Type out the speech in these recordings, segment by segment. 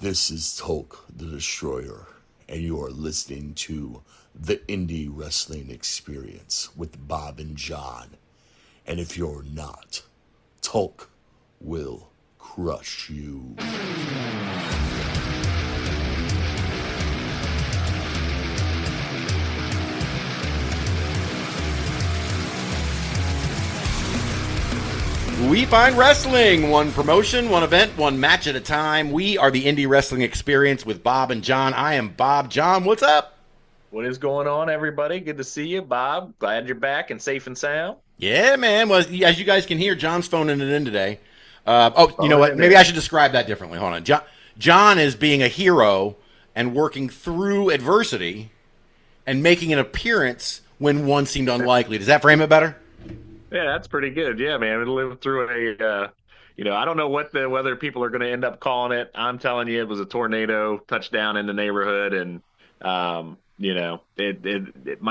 This is Tolk the Destroyer, and you are listening to the Indie Wrestling Experience with Bob and John. And if you're not, Tolk will crush you. We find wrestling, one promotion, one event, one match at a time. We are the Indie Wrestling Experience with Bob and John. I am Bob. John, what's up? What is going on, everybody? Good to see you, Bob. Glad you're back and safe and sound. Yeah, man. Well, as you guys can hear, John's phoning it in today. You know what? Maybe I should describe that differently. Hold on. John is being a hero and working through adversity and making an appearance when one seemed unlikely. Does that frame it better? Yeah, that's pretty good. Yeah, man. We lived through I don't know whether people are going to end up calling it. I'm telling you, it was a tornado touchdown in the neighborhood, and my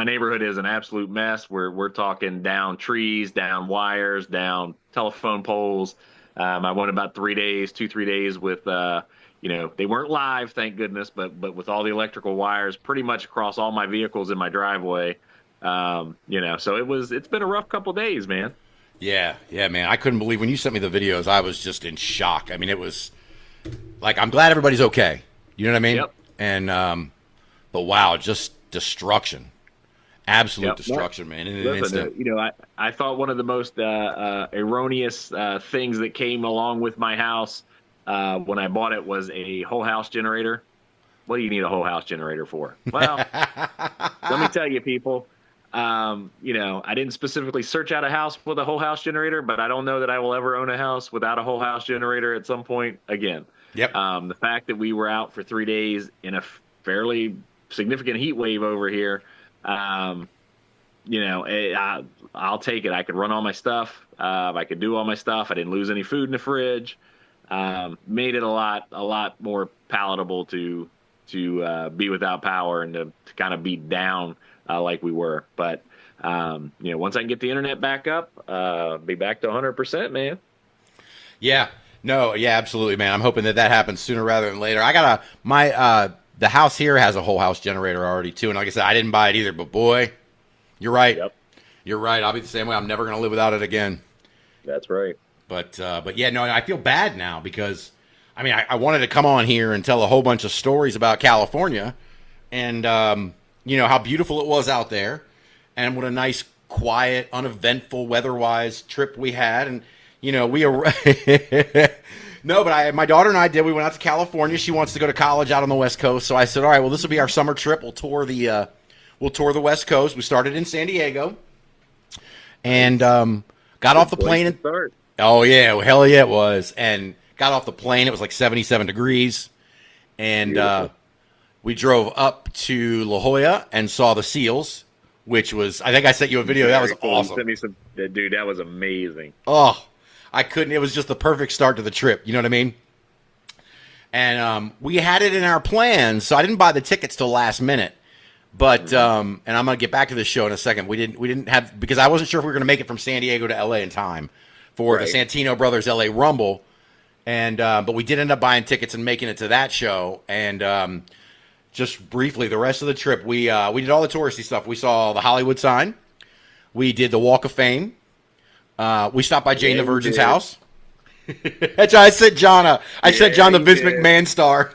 neighborhood is an absolute mess. We're talking down trees, down wires, down telephone poles. I went about 3 days, 3 days with, they weren't live, thank goodness, but with all the electrical wires pretty much across all my vehicles in my driveway. So it's been a rough couple days, man. Yeah, man. I couldn't believe when you sent me the videos. I was just in shock. I mean, it was like, I'm glad everybody's okay. You know what I mean? Yep. And, but wow, just destruction, absolute destruction, man. In an instant. I thought one of the most erroneous things that came along with my house when I bought it was a whole house generator. What do you need a whole house generator for? Well, let me tell you, people. I didn't specifically search out a house with a whole house generator, but I don't know that I will ever own a house without a whole house generator at some point again. Yep. The fact that we were out for 3 days in a fairly significant heat wave over here, I'll take it. I could run all my stuff. I could do all my stuff. I didn't lose any food in the fridge. Made it a lot more palatable to be without power and to kind of be down like we were. But, once I can get the internet back up, be back to 100%, man. Yeah. No, yeah, absolutely, man. I'm hoping that happens sooner rather than later. I got the house here has a whole house generator already, too. And like I said, I didn't buy it either. But, boy, you're right. Yep. You're right. I'll be the same way. I'm never going to live without it again. That's right. But yeah, no, I feel bad now because, I mean, I wanted to come on here and tell a whole bunch of stories about California and, how beautiful it was out there and what a nice, quiet, uneventful, weather-wise trip we had. And, no, but my daughter and I did. We went out to California. She wants to go to college out on the West Coast. So I said, all right, well, this will be our summer trip. We'll tour the West Coast. We started in San Diego and got off the plane. Oh, yeah. Well, hell yeah, it was. And got off the plane. It was like 77 degrees. And we drove up to La Jolla and saw the seals, which was, I think I sent you a video. That was awesome. Dude, that was amazing. Oh, I couldn't. It was just the perfect start to the trip. You know what I mean? And we had it in our plans, so I didn't buy the tickets till last minute. But and I'm gonna get back to this show in a second. We didn't have, because I wasn't sure if we were gonna make it from San Diego to LA in time for the Santino Brothers LA Rumble. And but we did end up buying tickets and making it to that show. And just briefly, the rest of the trip, we did all the touristy stuff. We saw the Hollywood sign. We did the Walk of Fame. We stopped by Jane the Virgin's house. I sent John the Vince McMahon star.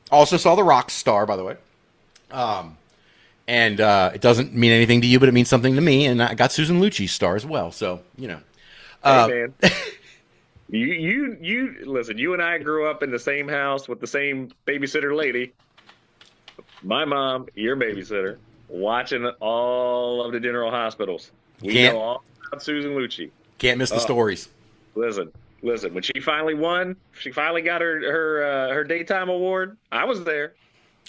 Also saw the Rock star, by the way. And it doesn't mean anything to you, but it means something to me. And I got Susan Lucci's star as well. So, Hey, man. You listen, you and I grew up in the same house with the same babysitter lady. My mom, your babysitter, watching all of the general hospitals. We know all about Susan Lucci. Can't miss the stories. Listen. When she finally won, she finally got her daytime award. I was there.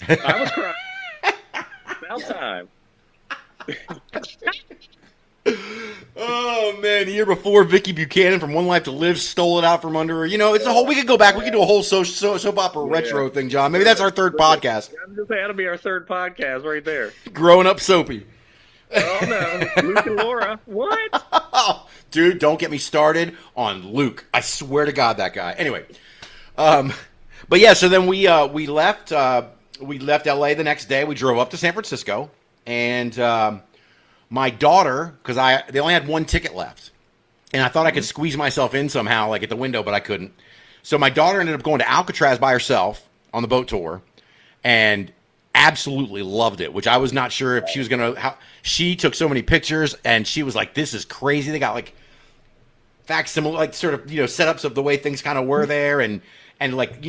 I was crying. About time. Oh man, the year before, Vicky Buchanan from One Life to Live stole it out from under her. It's a whole. We could go back. We could do a whole soap opera retro thing, John. Maybe that's our third podcast. I'm just saying, that'll be our third podcast right there. Growing up soapy. Oh no, Luke and Laura. What? Dude, don't get me started on Luke. I swear to God, that guy. Anyway, but yeah, so then we left LA the next day. We drove up to San Francisco, and my daughter, because they only had one ticket left, and I thought I could squeeze myself in somehow, like at the window, but I couldn't. So my daughter ended up going to Alcatraz by herself on the boat tour, and absolutely loved it, which I was not sure if she was going to. She took so many pictures, and she was like, this is crazy. They got like facsimile, like sort of, setups of the way things kind of were there, and like,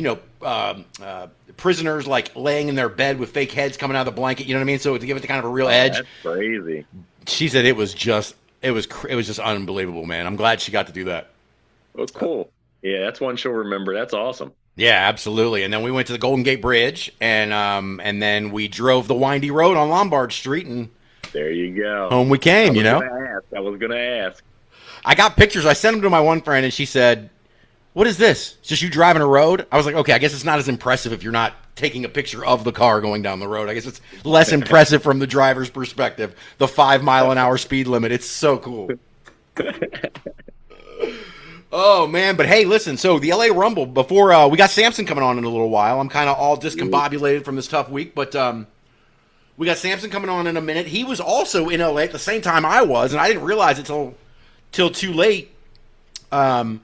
prisoners like laying in their bed with fake heads coming out of the blanket, you know what I mean? So to give it kind of a real edge. That's crazy. She said it was just unbelievable, man. I'm glad she got to do that. Well, cool. Yeah, that's one she'll remember. That's awesome. Yeah, absolutely. And then we went to the Golden Gate Bridge, and then we drove the windy road on Lombard Street, and there you go. Home we came. I was gonna ask. I got pictures. I sent them to my one friend, and she said, "What is this? It's just you driving a road?" I was like, "Okay, I guess it's not as impressive if you're not taking a picture of the car going down the road. I guess it's less impressive from the driver's perspective. The 5 mile an hour speed limit. It's so cool." Oh, man. But, hey, listen. So, the LA Rumble, before we got Sampson coming on in a little while. I'm kind of all discombobulated from this tough week. But we got Sampson coming on in a minute. He was also in LA at the same time I was, and I didn't realize it till too late. And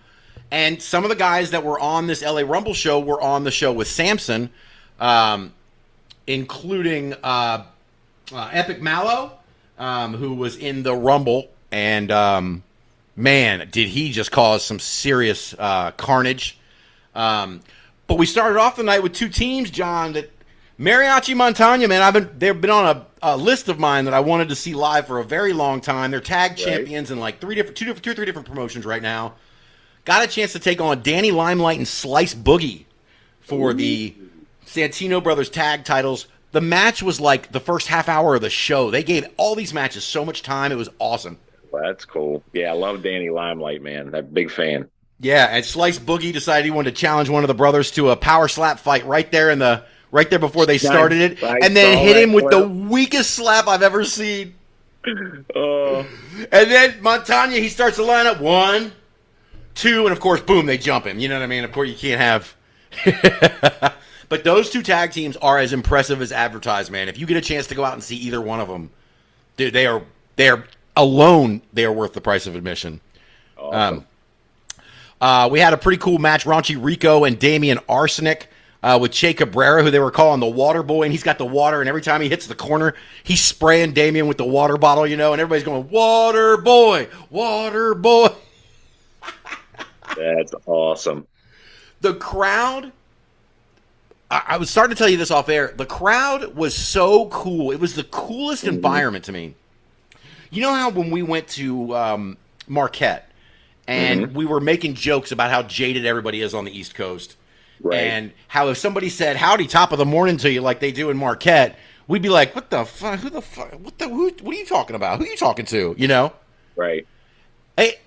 some of the guys that were on this LA Rumble show were on the show with Sampson, including Epic Mallow, who was in the Rumble, and man, did he just cause some serious carnage. But we started off the night with two teams, John, that Mariachi Montana, man, they've been on a list of mine that I wanted to see live for a very long time. They're tag champions in like two or three different promotions right now. Got a chance to take on Danny Limelight and Slice Boogie for the Santino Brothers tag titles. The match was like the first half hour of the show. They gave all these matches so much time. It was awesome. Well, that's cool. Yeah, I love Danny Limelight, man. I'm a big fan. Yeah, and Slice Boogie decided he wanted to challenge one of the brothers to a power slap fight right there before they started it, and then hit him with the weakest slap I've ever seen. And then Montana, he starts to line up 1, 2, and of course, boom, they jump him. You know what I mean? Of course, you can't have. But those two tag teams are as impressive as advertised, man. If you get a chance to go out and see either one of them, dude, they are alone. They are worth the price of admission. Awesome. We had a pretty cool match: Raunchy, Rico, and Damien Arsenick. With Che Cabrera, who they were calling the water boy, and he's got the water, and every time he hits the corner, he's spraying Damien with the water bottle, and everybody's going, water boy, water boy. That's awesome. The crowd, I was starting to tell you this off air, the crowd was so cool. It was the coolest environment to me. You know how when we went to Marquette, and we were making jokes about how jaded everybody is on the East Coast, right. And how if somebody said howdy top of the morning to you like they do in Marquette, we'd be like, what the fuck? Who the fuck? What are you talking about? Who are you talking to? Right.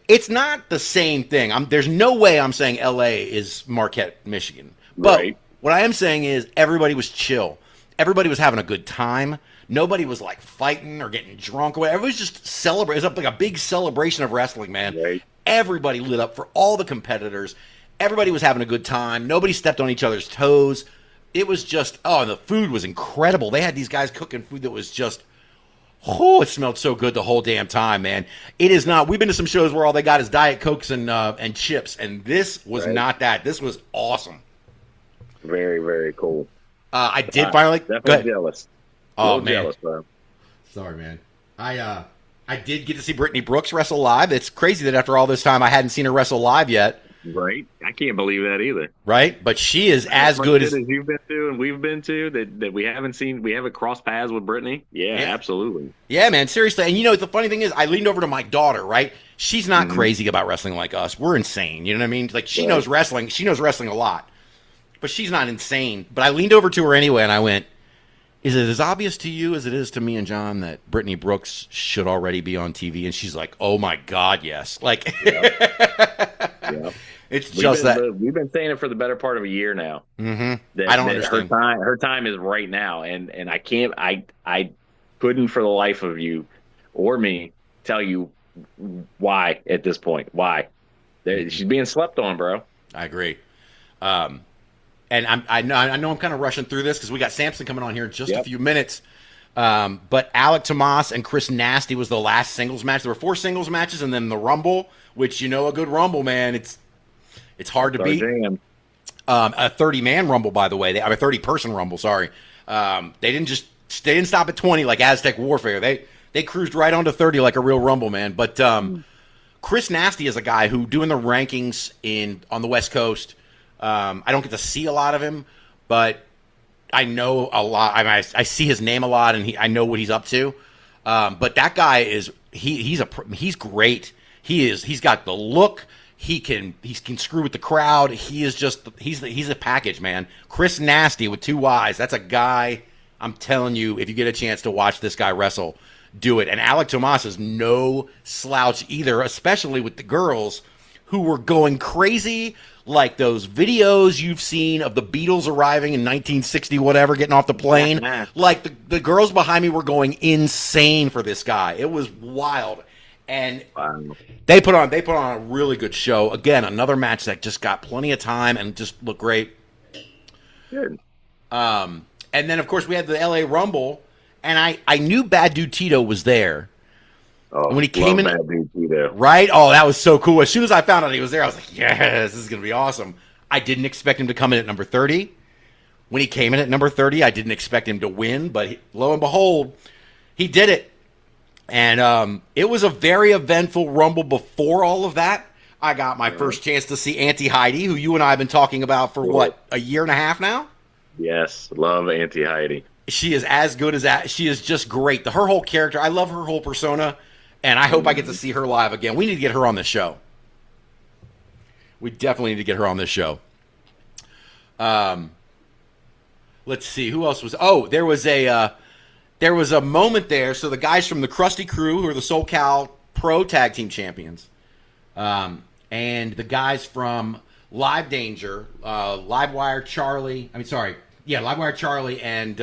It's not the same thing. There's no way I'm saying LA is Marquette, Michigan. But what I am saying is everybody was chill. Everybody was having a good time. Nobody was like fighting or getting drunk or whatever. Everybody was just celebrating. It was like a big celebration of wrestling, man. Right. Everybody lit up for all the competitors. Everybody was having a good time. Nobody stepped on each other's toes. It was just, the food was incredible. They had these guys cooking food that was just, it smelled so good the whole damn time, man. It is not. We've been to some shows where all they got is Diet Cokes and chips, and this was not that. This was awesome. Very, very cool. I did finally. Definitely jealous. Oh, man. Jealous, bro. Sorry, man. I did get to see Brittnie Brooks wrestle live. It's crazy that after all this time I hadn't seen her wrestle live yet. Right. I can't believe that either. Right? But she is as good as you've been to and we've been to that we haven't seen. We haven't crossed paths with Brittnie. Yeah, absolutely. Yeah, man. Seriously. And the funny thing is I leaned over to my daughter, right? She's not crazy about wrestling like us. We're insane. You know what I mean? Like she knows wrestling. She knows wrestling a lot. But she's not insane. But I leaned over to her anyway and I went, is it as obvious to you as it is to me and John that Brittnie Brooks should already be on TV? And she's like, oh, my God, yes. Like, it's just that. We've been saying it for the better part of a year now. Mm-hmm. I don't understand. Her time is right now. And I couldn't for the life of you or me tell you why at this point? Why? She's being slept on, bro. I agree. And I know I'm kind of rushing through this because we got Sampson coming on here in just a few minutes. But Alec, Tomas, and Chris Nastyy was the last singles match. There were 4 singles matches, and then the Rumble, which a good Rumble, man, it's hard to beat. A 30-man Rumble, by the way. A 30-person Rumble. Sorry. They didn't stop at 20 like Aztec Warfare. They cruised right on to 30 like a real Rumble, man. But Chris Nastyy is a guy who, doing the rankings on the West Coast, I don't get to see a lot of him, but I know a lot. I mean, I see his name a lot, and I know what he's up to. But that guy he's great. He's got the look. He can screw with the crowd. He's a package, man. Chris Nastyy with 2 Y's. That's a guy. I'm telling you, if you get a chance to watch this guy wrestle, do it. And Alec Tomas is no slouch either, especially with the girls who were going crazy, like those videos you've seen of the Beatles arriving in 1960, whatever, getting off the plane. Like the girls behind me were going insane for this guy. It was wild. And they put on a really good show. Again, another match that just got plenty of time and just looked great. Good. And then, of course, we had the LA Rumble, and I knew Bad Dude TIto was there. Oh, when he came in, Bad Dude TIto. right? Oh, that was so cool. As soon as I found out he was there, I was like, yes, this is going to be awesome. I didn't expect him to come in at number 30. When he came in at number 30, I didn't expect him to win, but lo and behold, he did it. And it was a very eventful Rumble before all of that. I got my first chance to see Auntie Hydie, who you and I have been talking about for, a year and a half now? Yes, love Auntie Hydie. She is as good as that. She is just great. Her whole character, I love her whole persona, and I hope I get to see her live again. We need to get her on this show. We definitely need to get her on this show. Let's see, who else was... Oh, there was a moment there. So the guys from the Krusty Krew, who are the SoCal Pro Tag Team Champions, and the guys from Live Danger, Livewire Charlie and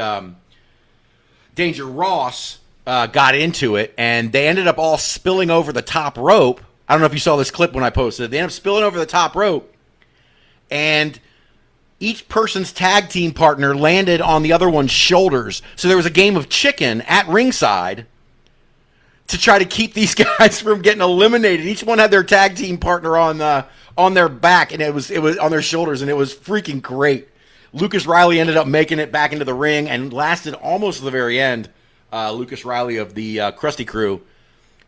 Danger Ross got into it, and they ended up all spilling over the top rope. I don't know if you saw this clip when I posted it. They ended up spilling over the top rope, and each person's tag team partner landed on the other one's shoulders. So there was a game of chicken at ringside to try to keep these guys from getting eliminated. Each one had their tag team partner on their back, and it was on their shoulders, and it was freaking great. Lucas Riley ended up making it back into the ring and lasted almost to the very end. Lucas Riley of the Krusty Krew,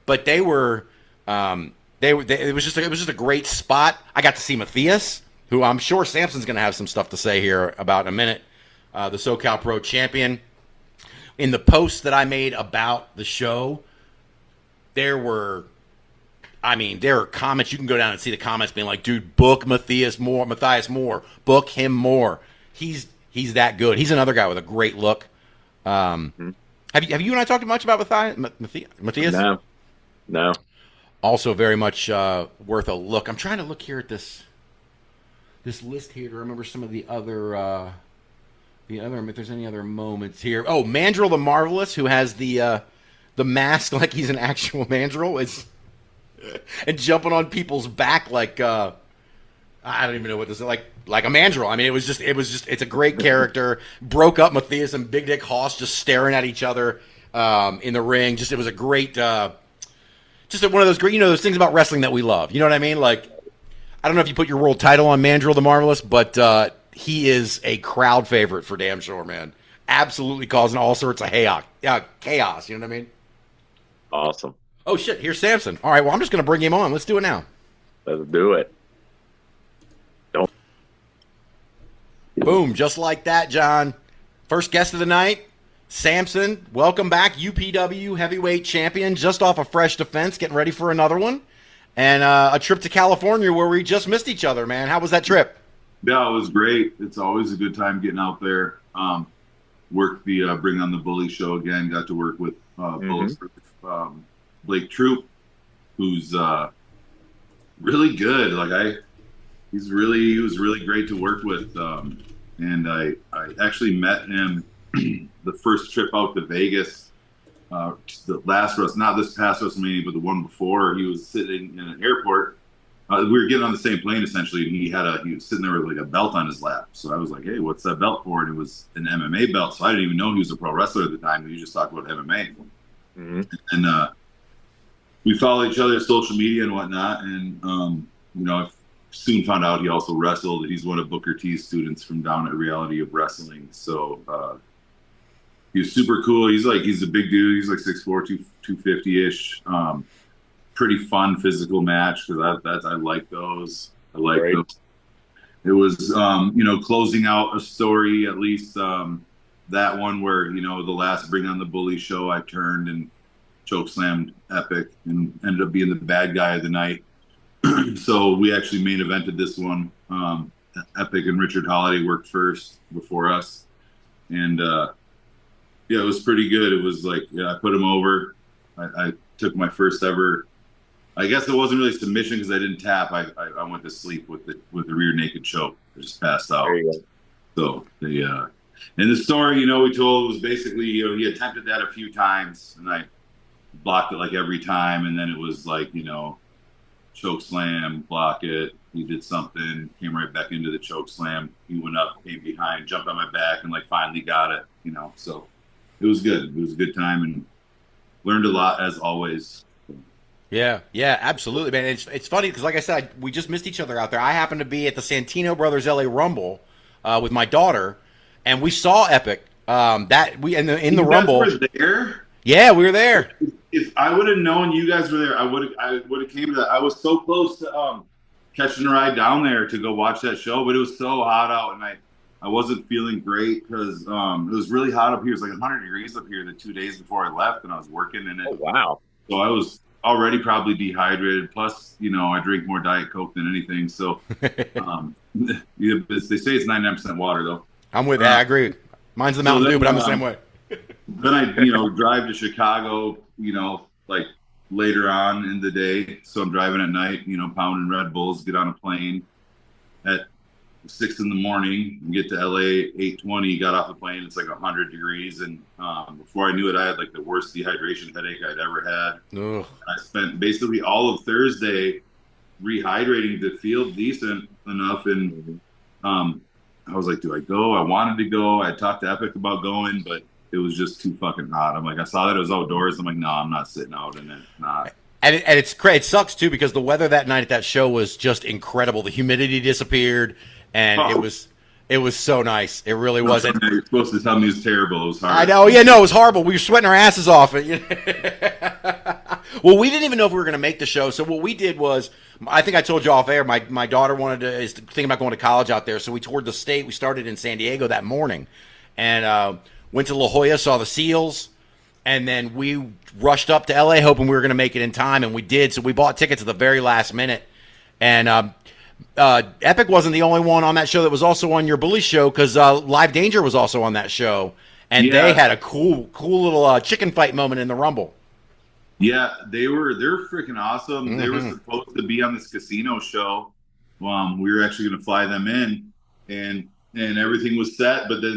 but they were it was just a great spot. I got to see Mathias, who I'm sure Sampson's going to have some stuff to say here about in a minute, the SoCal Pro Champion. In the posts that I made about the show, there were comments. You can go down and see the comments being like, dude, book Mathias more, book him more. He's that good. He's another guy with a great look. Have you and I talked much about Mathias? No. Also very much worth a look. I'm trying to look here at this list here to remember some of the other if there's any other moments here. Oh, Mandrill the Marvelous, who has the mask like he's an actual mandrill, and jumping on people's back like I don't even know what this is, like a mandrill. I mean, it's a great character. Broke up Mathias and Big Dick Hoss just staring at each other in the ring. It was a great, just one of those great, those things about wrestling that we love. You know what I mean? Like, I don't know if you put your world title on Mandrill the Marvelous, but he is a crowd favorite for damn sure, man. Absolutely causing all sorts of chaos. You know what I mean? Awesome. Oh shit! Here's Sampson. All right, well, I'm just gonna bring him on. Let's do it now. Let's do it. Boom, just like that, John. First guest of the night, Sampson. Welcome back, UPW Heavyweight Champion, just off a fresh defense, getting ready for another one. And a trip to California where we just missed each other, man. How was that trip? Yeah, it was great. It's always a good time getting out there. Worked the Bring on the Bully show again. Got to work with Bulletproof Blake Troop, who's really good. He was really great to work with. And I actually met him the first trip out to Vegas the last not this past WrestleMania, but the one before, he was sitting in an airport. We were getting on the same plane essentially, and he was sitting there with like a belt on his lap. So I was like, "Hey, what's that belt for?" And it was an MMA belt. So I didn't even know he was a pro wrestler at the time. He just talked about MMA. Mm-hmm. And we follow each other on social media and whatnot. And I soon found out he also wrestled. He's one of Booker T's students from down at Reality of Wrestling. So he was super cool. He's a big dude. He's like 6'4", 250-ish. Pretty fun physical match because I like those. I like those. It was closing out a story, at least that one where the last Bring on the Bully show, I turned and chokeslammed Epic and ended up being the bad guy of the night. So we actually main evented this one. Epic and Richard Holiday worked first before us, and it was pretty good. It was like I put him over. I took my first ever. I guess it wasn't really submission because I didn't tap. I went to sleep with the rear naked choke. I just passed out. There you go. So and the story we told was basically he attempted that a few times and I blocked it like every time, and then it was like choke slam, block it. He did something, came right back into the choke slam. He went up, came behind, jumped on my back, and like finally got it. So it was good. It was a good time and learned a lot as always. Yeah, absolutely, man. It's funny because, like I said, we just missed each other out there. I happened to be at the Santino Brothers LA Rumble with my daughter, and we saw Epic. In the Rumble. You guys were there? Yeah, we were there. If I would have known you guys were there, I would have came to that. I was so close to catching a ride down there to go watch that show, but it was so hot out, and I wasn't feeling great because it was really hot up here. It was like 100 degrees up here the 2 days before I left, and I was working in it. Oh wow! So I was already probably dehydrated. Plus, I drink more Diet Coke than anything. So they say it's 99% water, though. I'm with that. I agree. Mine's the Mountain Dew, but I'm the same way. Then I, drive to Chicago, like later on in the day. So I'm driving at night, pounding Red Bulls, get on a plane at 6 a.m, get to LA 8:20, got off the plane. It's like 100 degrees. And before I knew it, I had like the worst dehydration headache I'd ever had. Ugh. I spent basically all of Thursday rehydrating to feel decent enough. And I was like, do I go? I wanted to go. I talked to Epic about going, but it was just too fucking hot. I'm like, I saw that it was outdoors. I'm like, no, I'm not sitting out in it. Not. And it's great. It sucks too because the weather that night at that show was just incredible. The humidity disappeared, and it was so nice. It really was. You're supposed to tell me it was terrible. It was hard. I know. Yeah, no, it was horrible. We were sweating our asses off. Well, we didn't even know if we were going to make the show. So what we did was, I think I told you off air. My daughter is thinking about going to college out there. So we toured the state. We started in San Diego that morning, and went to La Jolla, saw the Seals, and then we rushed up to LA hoping we were going to make it in time, and we did. So we bought tickets at the very last minute. And Epic wasn't the only one on that show that was also on your Bully show because Live Danger was also on that show, and they had a cool little chicken fight moment in the Rumble. Yeah, they're freaking awesome. Mm-hmm. They were supposed to be on this casino show. We were actually going to fly them in, and everything was set, but then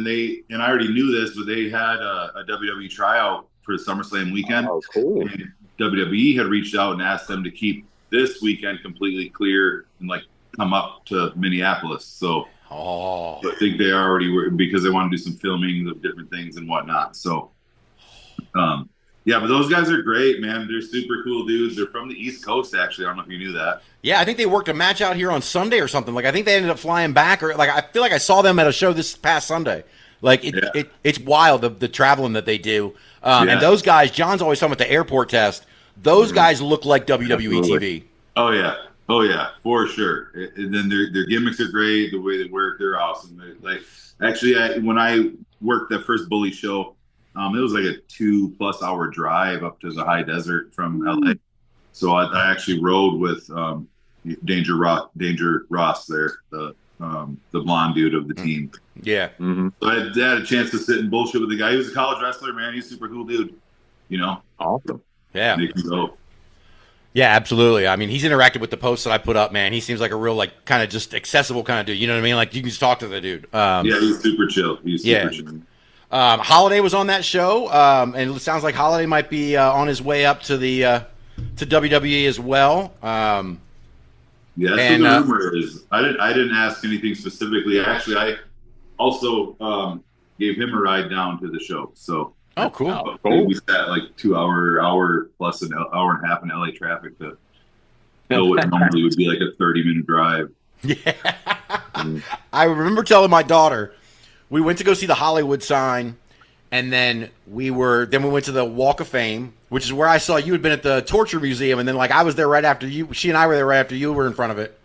and I already knew this, but they had a WWE tryout for the SummerSlam weekend. Oh, cool. And WWE had reached out and asked them to keep this weekend completely clear and like come up to Minneapolis. So I think they already were, because they want to do some filming of different things and whatnot. So, yeah, but those guys are great, man. They're super cool dudes. They're from the East Coast, actually. I don't know if you knew that. Yeah, I think they worked a match out here on Sunday or something. Like, I think they ended up flying back, or like I feel like I saw them at a show this past Sunday. Like, it's wild the traveling that they do. And those guys, John's always talking about the airport test. Those guys look like WWE TV. Oh yeah, for sure. And then their gimmicks are great. The way they work, they're awesome. When I worked that first Bully show, it was like a 2+ hour drive up to the high desert from LA. So I actually rode with Danger Ross there, the blonde dude of the team. Yeah. Mm-hmm. So I had a chance to sit and bullshit with the guy. He was a college wrestler, man. He's a super cool dude. Awesome. Yeah. They can go. Yeah, absolutely. I mean, he's interacted with the posts that I put up, man. He seems like a real, like, kind of just accessible kind of dude. You know what I mean? Like, you can just talk to the dude. Yeah, he's super chill. He's super chill. Holiday was on that show, and it sounds like Holiday might be on his way up to the to WWE as well. Yeah, that's and, what the rumor is. I didn't ask anything specifically. Actually, I also gave him a ride down to the show. So oh, cool. We sat like 2 hour plus an hour and a half in LA traffic to go what normally would be like a 30-minute drive. Yeah. I remember telling my daughter, we went to go see the Hollywood sign, and then we went to the Walk of Fame, which is where I saw you had been at the Torture Museum, and then like I was there right after you. She and I were there right after you were in front of it.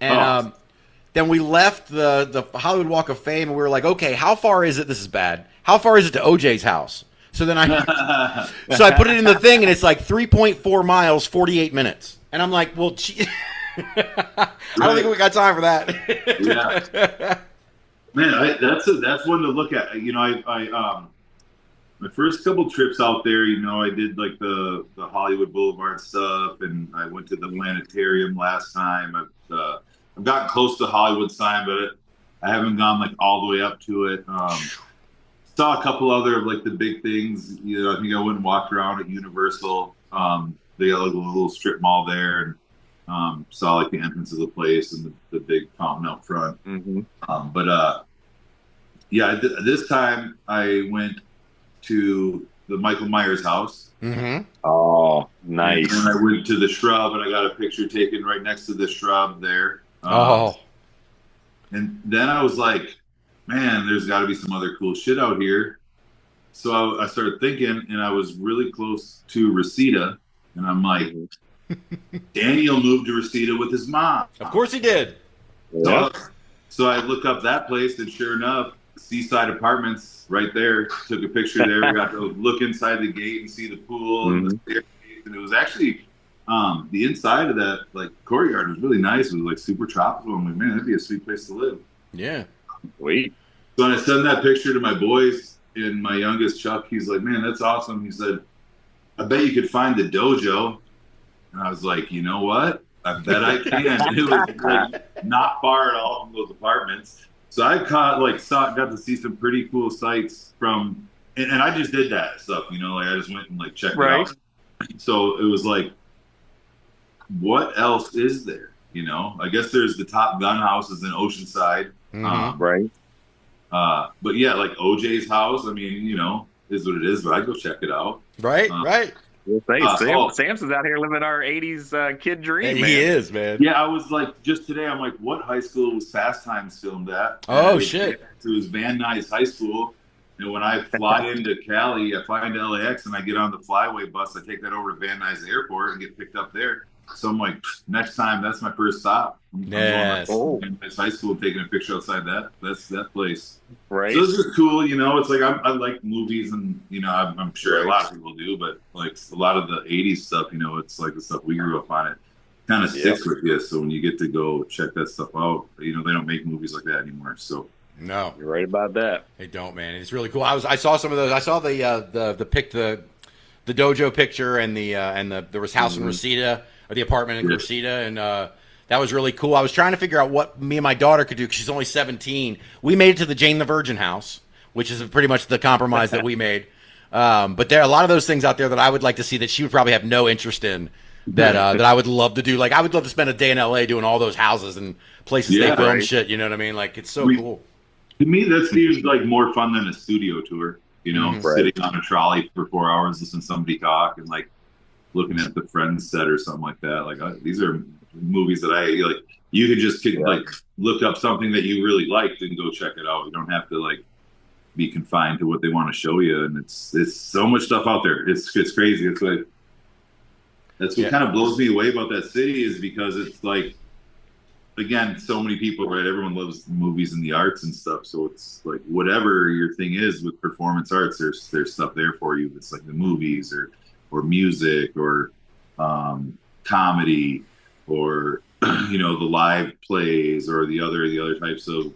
And then we left the Hollywood Walk of Fame, and we were like, okay, how far is it? This is bad. How far is it to OJ's house? So then I put it in the thing, and it's like 3.4 miles, 48 minutes. And I'm like, well, I don't think we got time for that. Yeah. Man, that's one to look at. You know, I my first couple trips out there, you know, I did like the Hollywood Boulevard stuff, and I went to the planetarium last time. I've gotten close to Hollywood sign, but I haven't gone like all the way up to it. Saw a couple other of like the big things. You know, I think I went and walked around at Universal. They got like a little strip mall there, and saw like the entrance of the place and the big fountain out front. Mm-hmm. Yeah, this time I went to the Michael Myers house. Mm-hmm. Oh, nice. And I went to the shrub, and I got a picture taken right next to the shrub there. And then I was like, man, there's got to be some other cool shit out here. So I started thinking, and I was really close to Reseda, and I'm like, Daniel moved to Reseda with his mom. Of course he did. Yeah. So I look up that place, and sure enough, Seaside Apartments right there. Took a picture there. We got to look inside the gate and see the pool and the staircase. And it was actually the inside of that like courtyard was really nice. It was like super tropical. I'm like, man, that'd be a sweet place to live. Yeah. Sweet. So when I sent that picture to my boys, and my youngest Chuck, he's like, man, that's awesome. He said, I bet you could find the dojo. And I was like, you know what? I bet I can. It was like not far at all from those apartments. So I got to see some pretty cool sights from, and I just did that stuff, you know, like I just went and like checked it out. So it was like, what else is there? You know, I guess there's the Top Gun houses in Oceanside. Right. But yeah, like OJ's house, I mean, you know, is what it is, but I'd go check it out. Right, right. Samson's out here living our 80s kid dream, man. He is, man. Yeah, I was like, just today, I'm like, what high school was Fast Times filmed at? Oh, shit. It was Van Nuys High School. And when I fly into Cali, I fly into LAX, and I get on the Flyway bus. I take that over to Van Nuys Airport and get picked up there. So I'm like, next time, that's my first stop. Yes. Van Nuys High School, taking a picture outside that place. Right. So this is cool, you know. It's like I like movies, and you know, I'm sure a lot of people do, but like a lot of the '80s stuff, you know, it's like the stuff we grew up on. It kind of sticks with you. So when you get to go check that stuff out, you know, they don't make movies like that anymore. So no, you're right about that. They don't, man. It's really cool. I saw some of those. I saw the dojo picture and there was house in Reseda, or the apartment in Reseda, and that was really cool. I was trying to figure out what me and my daughter could do because she's only 17. We made it to the Jane the Virgin house, which is pretty much the compromise that we made. But there are a lot of those things out there that I would like to see that she would probably have no interest in. That I would love to do. Like I would love to spend a day in LA doing all those houses and places they film shit. You know what I mean? Like it's so cool. To me, that seems like more fun than a studio tour. You know, sitting on a trolley for 4 hours, listening to somebody talk, and like looking at the Friends set or something like that. Like these are movies that I like. You could just like look up something that you really liked and go check it out. You don't have to like be confined to what they want to show you. And it's so much stuff out there. It's crazy. That's what kind of blows me away about that city, is because it's like, again, so many people, right? Everyone loves movies and the arts and stuff. So it's like whatever your thing is with performance arts, there's stuff there for you. It's like the movies or music or comedy or you know, the live plays or the other types of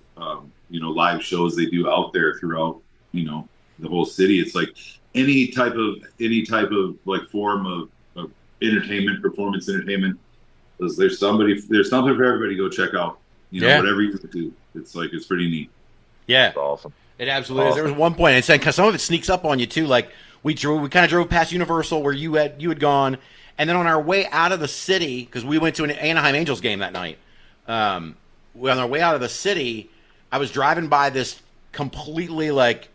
you know, live shows they do out there throughout, you know, the whole city. It's like any type of like form of entertainment, performance entertainment. There's something for everybody to go check out. You know, whatever you do. It's like, it's pretty neat. Yeah. That's awesome. It absolutely is. There was one point, and said because some of it sneaks up on you too. Like we kind of drove past Universal where you had gone, and then on our way out of the city, because we went to an Anaheim Angels game that night. On our way out of the city, I was driving by this completely like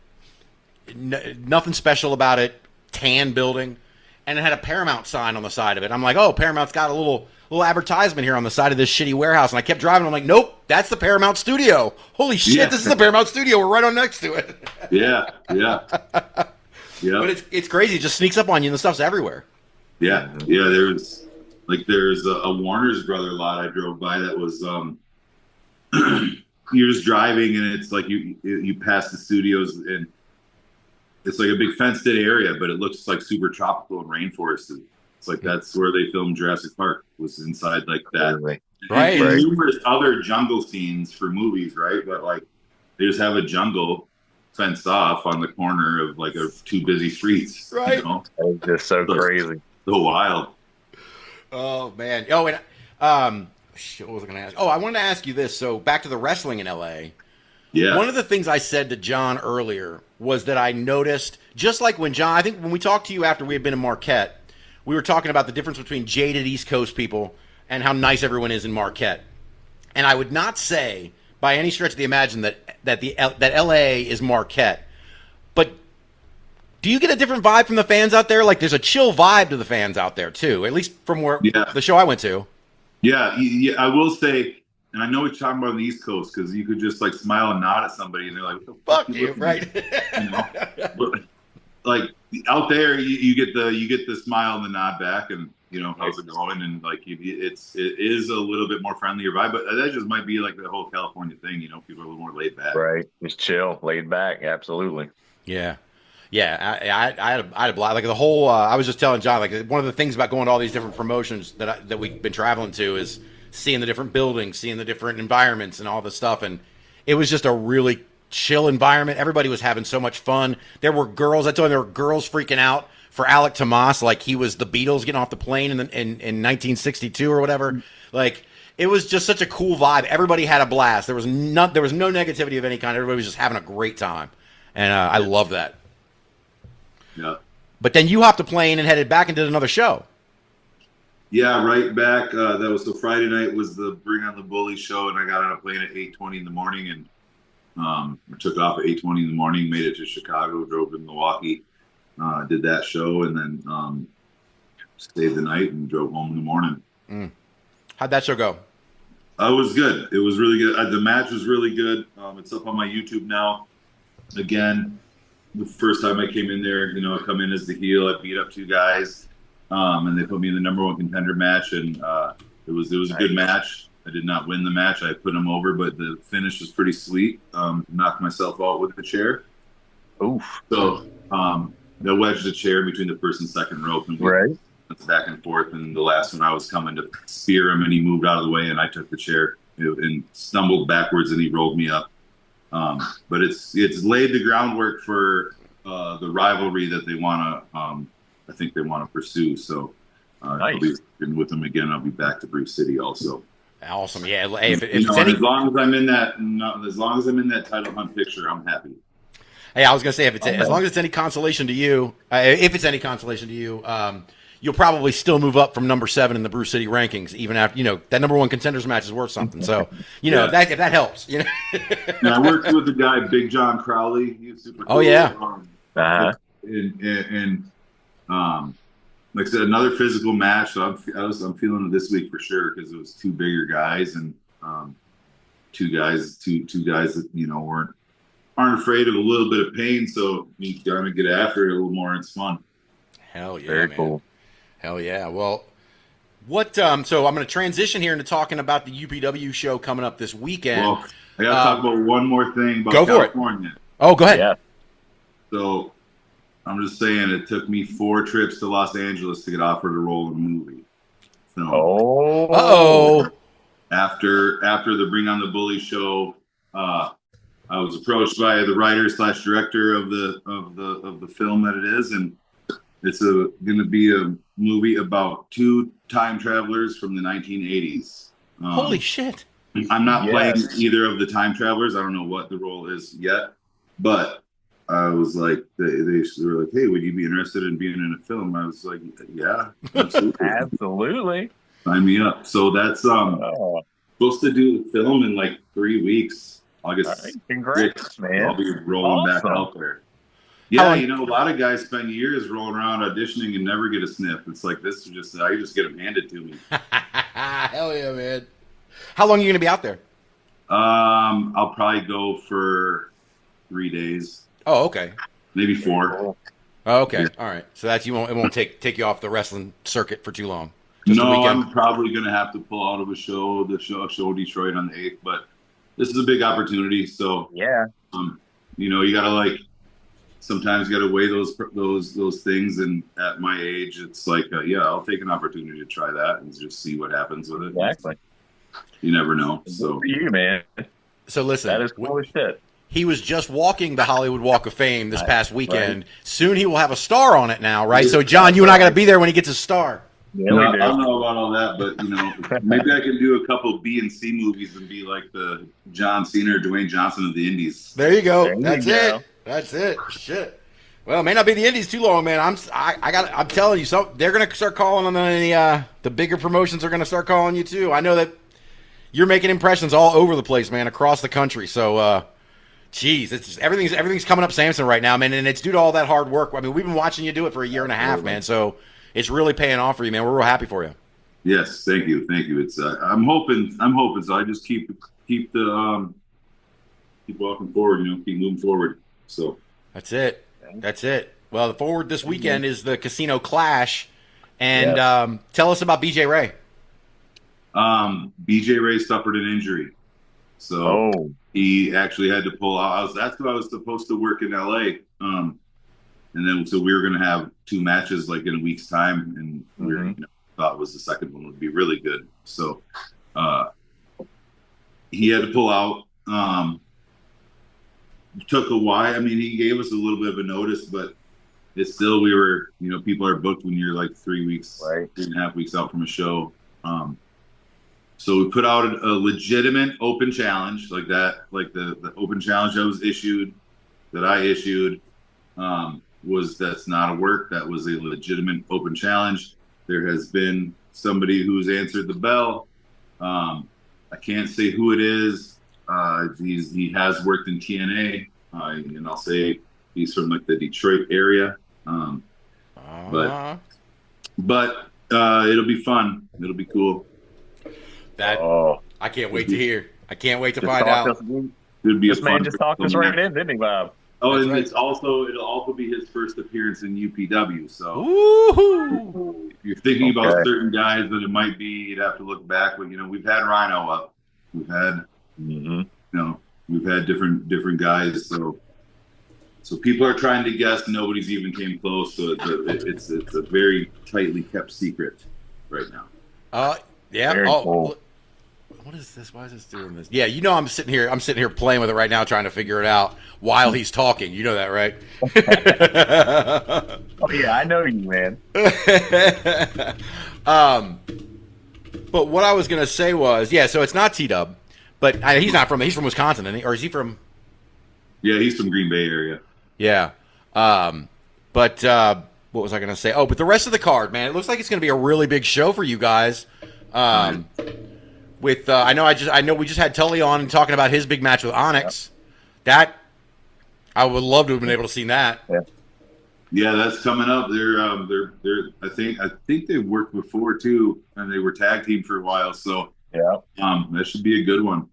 nothing special about it, tan building, and it had a Paramount sign on the side of it. I'm like, oh, Paramount's got a little advertisement here on the side of this shitty warehouse. And I kept driving. I'm like, nope, that's the Paramount studio. Holy shit, This is the Paramount studio. We're right on next to it. Yeah. But it's crazy. It just sneaks up on you and the stuff's everywhere. Yeah. There's a Warner's Brother lot I drove by that was you're just driving and it's like you pass the studios and it's like a big fenced-in area, but it looks like super tropical and rainforested. It's like that's where they filmed Jurassic Park, was inside like that. Right. And numerous other jungle scenes for movies, right? But like they just have a jungle fenced off on the corner of like two busy streets. Right. You know? It's just so crazy. So wild. Oh man. Oh, and shit, what was I going to ask? Oh, I wanted to ask you this. So back to the wrestling in LA. Yeah. One of the things I said to John earlier was that I noticed, just like when John, I think when we talked to you after we had been in Marquette, we were talking about the difference between jaded East Coast people and how nice everyone is in Marquette. And I would not say by any stretch of the imagination that LA is Marquette. But do you get a different vibe from the fans out there? Like there's a chill vibe to the fans out there too, at least from where the show I went to. Yeah, I will say, and I know we're talking about on the East Coast because you could just like smile and nod at somebody and they're like, "What the fuck you?" Right? You know? But, like out there, you get the smile and the nod back, and you know how's it going, and like it is a little bit more friendlier vibe, but that just might be like the whole California thing. You know, people are a little more laid back. Right, just chill, laid back, absolutely. Yeah. I had a blast. Like the whole, I was just telling John, like one of the things about going to all these different promotions that we've been traveling to is seeing the different buildings, seeing the different environments and all this stuff. And it was just a really chill environment. Everybody was having so much fun. There were girls, I told you, there were girls freaking out for Alec Tomas, like he was the Beatles getting off the plane in 1962 or whatever. Like it was just such a cool vibe. Everybody had a blast. There was no negativity of any kind. Everybody was just having a great time. And I love that. Yeah. But then you hopped a plane and headed back and did another show. Yeah, right back. That was so Friday night was the Bring on the Bullies show, and I got on a plane at 8:20 in the morning, and I took off at 8:20 in the morning, made it to Chicago, drove to Milwaukee, did that show, and then stayed the night and drove home in the morning. How'd that show go? It was good. It was really good. The match was really good. It's up on my YouTube now. Again, the first time I came in there, you know, I come in as the heel. I beat up two guys, and they put me in the number one contender match, and it was a good match. I did not win the match. I put them over, but the finish was pretty sweet. Knocked myself out with the chair. Oof. So they wedged the chair between the first and second rope, and back and forth. And the last one, I was coming to spear him, and he moved out of the way, and I took the chair and stumbled backwards, and he rolled me up. But it's laid the groundwork for the rivalry that they want to. I think they want to pursue. So I'll be with them again. I'll be back to Brew City also. Awesome, yeah. Hey, if as long as I'm in that title hunt picture, I'm happy. Hey, I was gonna say as long as it's any consolation to you, you'll probably still move up from number 7 in the Brew City rankings, even after that number 1 contenders match is worth something. So if that helps, And I worked with the guy Big John Crowley. He was super cool. Oh yeah. And like I said, another physical match. So I'm feeling it this week for sure because it was two bigger guys and two guys that aren't afraid of a little bit of pain. So you gotta get after it a little more. It's fun. Hell yeah, Very man. cool. Hell yeah. Well, what? So I'm going to transition here into talking about the UPW show coming up this weekend. Well, I got to talk about one more thing about California. Oh, go ahead. Yeah. So I'm just saying, it took me 4 trips to Los Angeles to get offered a role in a movie. So, after the Bring on the Bully show, I was approached by the writer/director of the film that it is, and it's going to be a movie about 2 time travelers from the 1980s. Holy shit! I'm not playing either of the time travelers. I don't know what the role is yet. But I was like, they were like, hey, would you be interested in being in a film? I was like, yeah, absolutely. Absolutely. Sign me up. So that's Oh, supposed to do the film in like 3 weeks. August all right. Congrats, 6th. man. I'll be rolling back Awesome. out there. Yeah, you know, a lot of guys spend years rolling around auditioning and never get a sniff. It's like this is just I just get them handed to me. Hell yeah, man. How long are you going to be out there? I'll probably go for 3 days, Oh, okay. maybe 4. Oh, okay. Yeah. All right. So that's it won't take you off the wrestling circuit for too long. Just a No, weekend. I'm probably gonna have to pull out of a show in Detroit on the 8th, but this is a big opportunity. So Yeah. you know, you gotta like sometimes you gotta weigh those things. And at my age, it's like, yeah, I'll take an opportunity to try that and just see what happens with it. Exactly. You never know. Good So for you, man. So listen, That is cool as shit. he was just walking the Hollywood Walk of Fame this past weekend. Soon he will have a star on it now, right? So John, you and I got to be there when he gets his star. Yeah, no, we I do. don't know about all that, but you know, maybe I can do a couple B and C movies and be like the John Cena or Dwayne Johnson of the Indies. There you go. There you That's go. it. That's it. Shit. Well, it may not be the Indies too long, man. I'm telling you, so they're gonna start calling on the bigger promotions are gonna start calling you too. I know that you're making impressions all over the place, man, across the country. So, geez, it's just, everything's coming up Sampson right now, man, and it's due to all that hard work. I mean, we've been watching you do it for a year and a half, man. So it's really paying off for you, man. We're real happy for you. Yes, thank you. It's I'm hoping. So I just keep keep walking forward. You know, keep moving forward. So That's it. That's it. Well, the forward this weekend is the Casino Clash, and Yes. tell us about BJ Ray. BJ Ray suffered an injury, so Oh, he actually had to pull out. That's who I was supposed to work in LA. And then so we were going to have 2 matches like in a week's time, and we were, thought it was the second one would be really good. So he had to pull out. Took a while. I mean, he gave us a little bit of a notice, but it's still we were, you know, people are booked when you're like 3 weeks, Right. 3.5 weeks out from a show. So we put out a legitimate open challenge like that, like the open challenge that I issued, that's not a work. That was a legitimate open challenge. There has been somebody who's answered the bell. I can't say who it is. He has worked in TNA, and I'll say he's from like the Detroit area. But it'll be fun. It'll be cool. I can't wait to hear. I can't wait to find out. It'd be This a man fun just talked us right in, didn't he, Bob? Oh, That's and right. it'll also be his first appearance in UPW. So Woohoo! if you're thinking about Okay. certain guys that it might be, you'd have to look back. But you know, we've had Rhino up. We've had we've had different guys. So people are trying to guess. Nobody's even came close. So it's a very tightly kept secret right now. Yeah. Very cool. What is this? Why is this doing this? Yeah, you know I'm sitting here playing with it right now, trying to figure it out while he's talking. You know that, right? Oh yeah, I know you, man. But what I was gonna say was, yeah. So it's not T-Dub, but he's not from. He's from Wisconsin, isn't he? Or is he from? Yeah, he's from Green Bay area. Yeah. But what was I gonna say? Oh, but the rest of the card, man, it looks like it's gonna be a really big show for you guys. With I know we just had Tully on and talking about his big match with Onyx. That I would love to have been able to see that. Yeah, that's coming up. They're I think they worked before too, and they were tag team for a while. So Yeah. that should be a good one.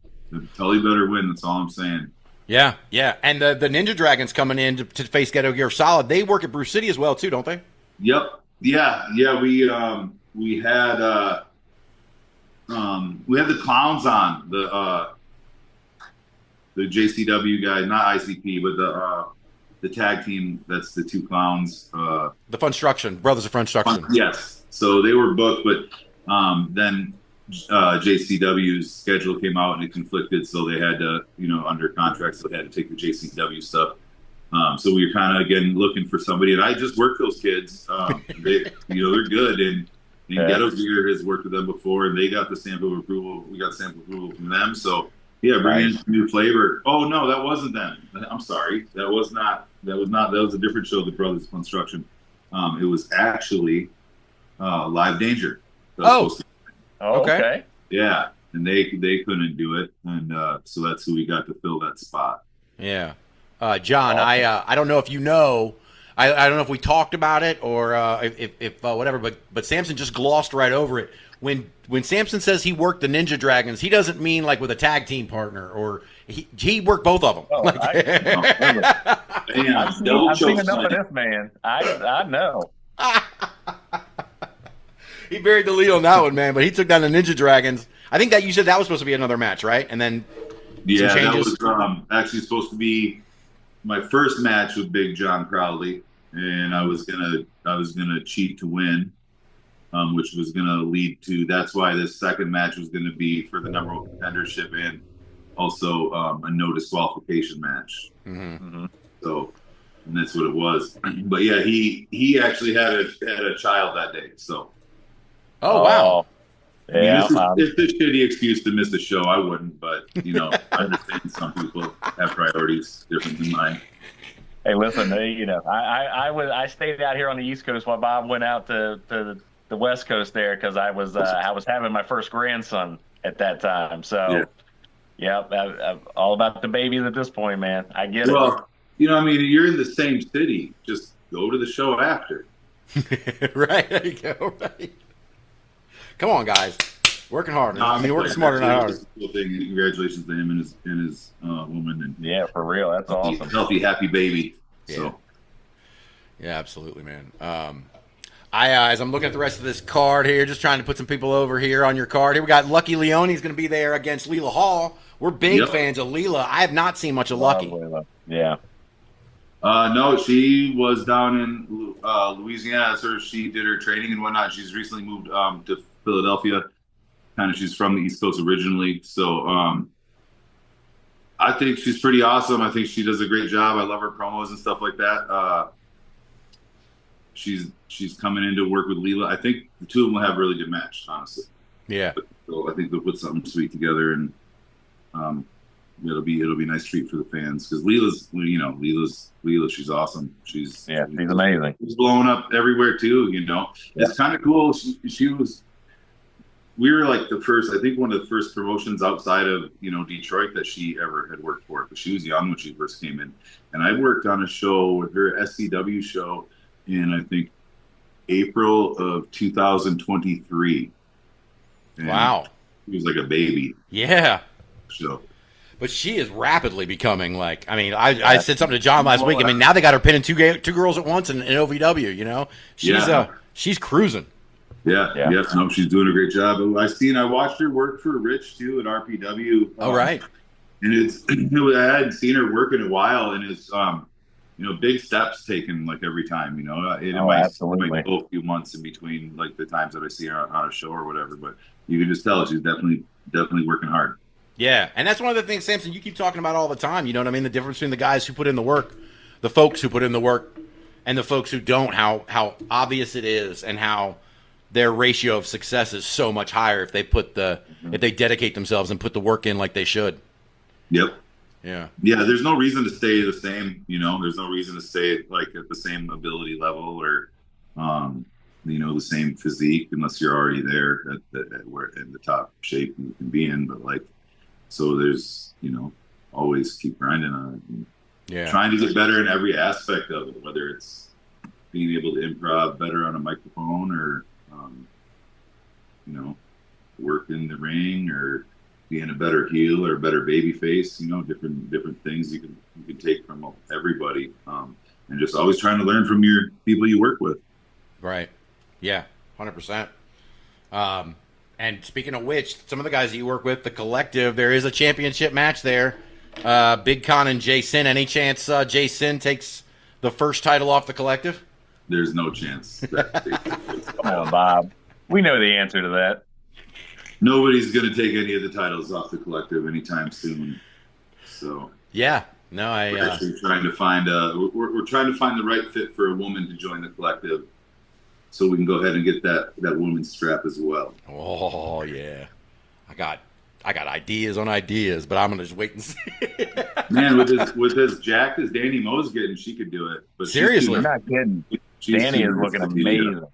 Tully better win. That's all I'm saying. Yeah, yeah. And the Ninja Dragons coming in to face Ghetto Gear Solid. They work at Brew City as well too, don't they? Yep. Yeah. We had the clowns on the JCW guy, not ICP, but the tag team. That's the 2 clowns. The Funstruction, Brothers of Funstruction. Yes. So they were booked, but then JCW's schedule came out and it conflicted, so they had to, under contract, so they had to take the JCW stuff. So we were kind of again looking for somebody, and I just worked those kids. They're good, and Ghetto Gear has worked with them before, and they got the sample of approval. We got sample approval from them, so Yeah, bringing Right. in some new flavor. Oh no, that wasn't them. I'm sorry. That was not. That was not. That was a different show. The Brothers of Construction. It was actually Live Danger. That was Oh, supposed to- Oh, Okay. okay. yeah, and they couldn't do it, and so that's who we got to fill that spot. yeah. John, Awesome. I don't know if you know. I don't know if we talked about it or if whatever, but Sampson just glossed right over it. When Sampson says he worked the Ninja Dragons, he doesn't mean like with a tag team partner, or he worked both of them. Oh, Yeah, double I've seen choke enough of slam. this man. I know. He buried the lead on that one, man. But he took down the Ninja Dragons. I think that you said that was supposed to be another match, right? And then Yeah, that changes? was actually supposed to be my first match with Big John Crowley, and I was gonna cheat to win, which was gonna lead to. That's why this second match was gonna be for the number one contendership and also a no disqualification match. Mhm. So, and that's what it was. But yeah, he actually had a child that day. So oh wow, I mean, Yeah. it's a shitty excuse to miss a show. I wouldn't, but I understand some people have priorities different than mine. Hey, listen. I stayed out here on the East Coast while Bob went out to the West Coast there because I was having my first grandson at that time. So yeah, I'm all about the babies at this point, man. I get it. Well, I mean, you're in the same city. Just go to the show after. right? There you go. Right. Come on, guys, working hard. No, I mean, working smarter, not harder. Cool thing. Congratulations to him and his woman and Yeah, for real. That's awesome. healthy, happy baby. Yeah. So Yeah, absolutely, man. As I'm looking at the rest of this card here, just trying to put some people over here on your card. Here we got Lucky Leone's going to be there against Leela Hall. We're big Yep. fans of Leela. I have not seen much of Lucky. Yeah. no, she was down in Louisiana. That's where she did her training and whatnot. She's recently moved to Philadelphia. She's from the East Coast originally. So I think she's pretty awesome. I think she does a great job. I love her promos and stuff like that. She's coming in to work with Leela. I think the two of them will have a really good match, honestly. Yeah. So I think they'll put something sweet together, and it'll be a nice treat for the fans because Leela, she's awesome. She's amazing. She's blowing up everywhere too. It's kind of cool. We were like I think one of the first promotions outside of Detroit that she ever had worked for. But she was young when she first came in, and I worked on a show with her SCW show in I think April of 2023. And Wow. She was like a baby. Yeah. So. But she is rapidly becoming like. I mean, I said something to John last week. I mean, now they got her pinning two girls at once in OVW. She's cruising. Yeah. No, she's doing a great job. I watched her work for Rich too at RPW. Oh, right. And I hadn't seen her work in a while, and it's big steps taken like every time. It might go a few months in between like the times that I see her on a show or whatever, but you can just tell she's definitely working hard. Yeah, and that's one of the things, Sampson, you keep talking about all the time. You know what I mean? The difference between the guys who put in the work, the folks who put in the work, and the folks who don't. How obvious it is, and how their ratio of success is so much higher if they if they dedicate themselves and put the work in like they should. Yep. Yeah. Yeah. There's no reason to stay the same. There's no reason to stay like at the same ability level or, the same physique unless you're already there in the top shape you can be in. But so there's always keep grinding on it. And Yeah. trying to get better in every aspect of it, whether it's being able to improv better on a microphone or, work in the ring or being a better heel or a better baby face, different things you can take from everybody. And just always trying to learn from your people you work with. Right. Yeah. 100%. And speaking of which, some of the guys that you work with, the collective, there is a championship match there. Big Con and Jason. Any chance Jason takes the first title off the collective? There's no chance. Come on, Bob. We know the answer to that. Nobody's going to take any of the titles off the collective anytime soon. So yeah, no, we're actually trying to find we're trying to find the right fit for a woman to join the collective, so we can go ahead and get that woman's strap as well. Oh yeah, I got ideas on ideas, but I'm gonna just wait and see. Man, with as jacked as Danny Mo's getting, she could do it. But Seriously. You're not kidding. she's Danny too is looking nice to be, amazing. to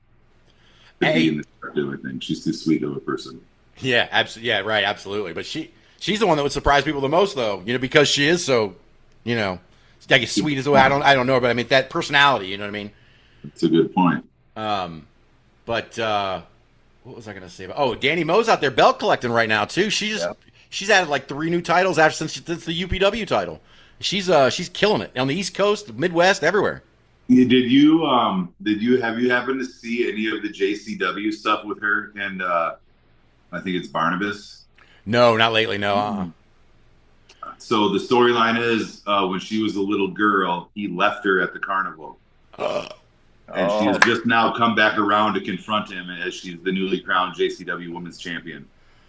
Hey. be in the I think she's too sweet of a person. Yeah, absolutely. Yeah, right, absolutely. But she's the one that would surprise people the most, though. Because she is so, like as sweet as the way I don't know her, but I mean that personality. You know what I mean? That's a good point. But what was I going to say? Danny Mo's out there belt collecting right now too. She's added like 3 new titles since the UPW title. She's killing it on the East Coast, the Midwest, everywhere. Yeah, did you have you happened to see any of the JCW stuff with her and I think it's Barnabas? No, not lately. No. So the storyline is when she was a little girl, he left her at the carnival. And she has just now come back around to confront him as she's the newly crowned JCW Women's Champion.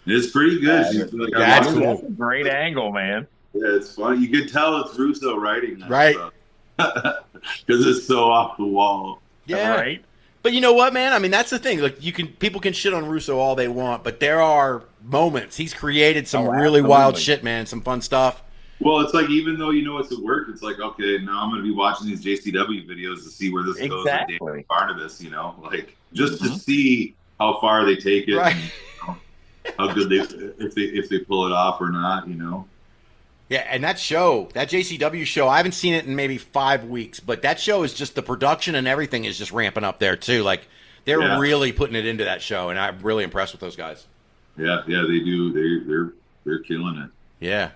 It's pretty good. That's cool. That's a great angle, man. Yeah, it's funny. You could tell it's Russo writing that right? Because it's so off the wall. Yeah, right. But you know what, man? I mean, that's the thing. Like, people can shit on Russo all they want, but there are moments he's created some really wild shit, man. Some fun stuff. Well, it's like even though it's at work, it's like okay, now I'm going to be watching these JCW videos to see where this goes. With Barnabas, like just to see how far they take it, right? And, how good if they pull it off or not, Yeah, and that JCW show, I haven't seen it in maybe 5 weeks, but that show is just the production and everything is just ramping up there too. Like they're really putting it into that show, and I'm really impressed with those guys. Yeah, they do. They're killing it. Yeah.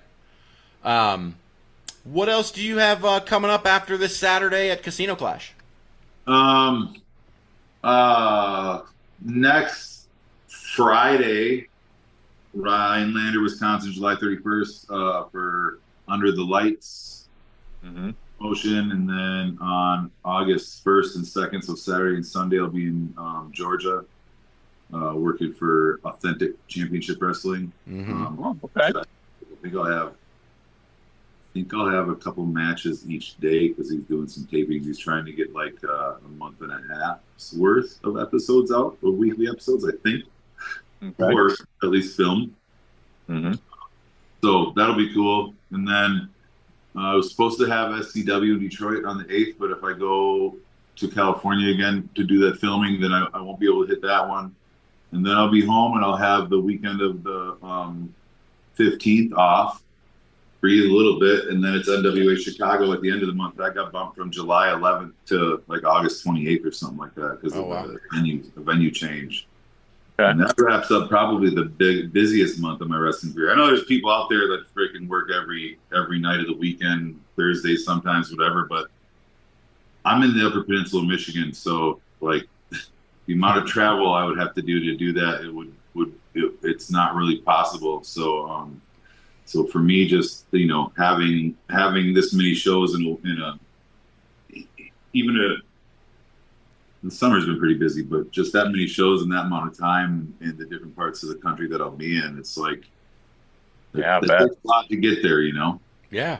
What else do you have coming up after this Saturday at Casino Clash? Next Friday, Rhinelander, Wisconsin, July 31st, for Under the Lights motion, and then on August 1st and 2nd, so Saturday and Sunday, I'll be in Georgia, working for Authentic Championship Wrestling. Okay. I think I'll have a couple matches each day because he's doing some tapings. He's trying to get like a month and a half's worth of episodes out, or weekly episodes, I think, or at least film. So that'll be cool. And then I was supposed to have SCW in Detroit on the 8th, but if I go to California again to do that filming, then I won't be able to hit that one. And then I'll be home and I'll have the weekend of the 15th off. Breathe a little bit, and then it's NWA Chicago at the end of the month. That got bumped from July 11th to like August 28th or something like that because of the venue change. Okay. And that wraps up probably the busiest month of my wrestling career. I know there's people out there that freaking work every night of the weekend, Thursdays sometimes, whatever. But I'm in the Upper Peninsula of Michigan, so like the amount of travel I would have to do that, it's not really possible. So for me, just having this many shows the summer's been pretty busy, but just that many shows in that amount of time in the different parts of the country that I'll be in, it's like it takes a lot to get there, Yeah.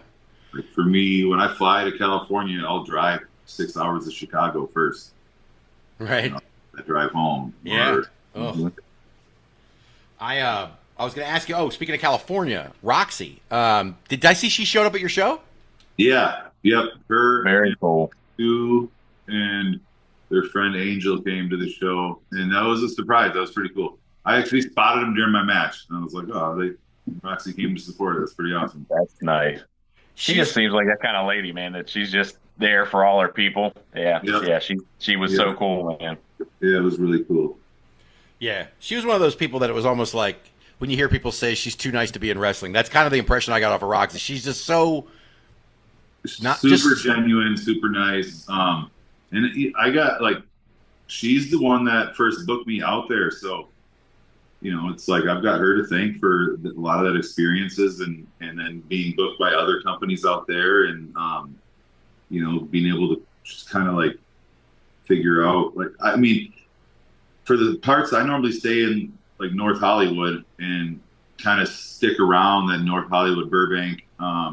Like for me, when I fly to California, I'll drive 6 hours to Chicago first. Right. I drive home. Yeah. I was going to ask you, speaking of California, Roxy, did I see she showed up at your show? Yeah. Yep. Her. Very cool. Sue and their friend Angel came to the show, and that was a surprise. That was pretty cool. I actually spotted them during my match, and I was like, Roxy came to support us. That's pretty awesome. That's nice. She just seems like that kind of lady, man, that she's just there for all her people. Yeah. Yep. Yeah. She was so cool, man. Yeah, it was really cool. Yeah. She was one of those people that it was almost like, when you hear people say she's too nice to be in wrestling, that's kind of the impression I got off of Roxy. She's just so genuine, super nice. And I got she's the one that first booked me out there. So, it's like I've got her to thank for a lot of that experiences and then being booked by other companies out there and, being able to just kind of figure out, for the parts I normally stay in, North Hollywood and kind of stick around that North Hollywood, Burbank,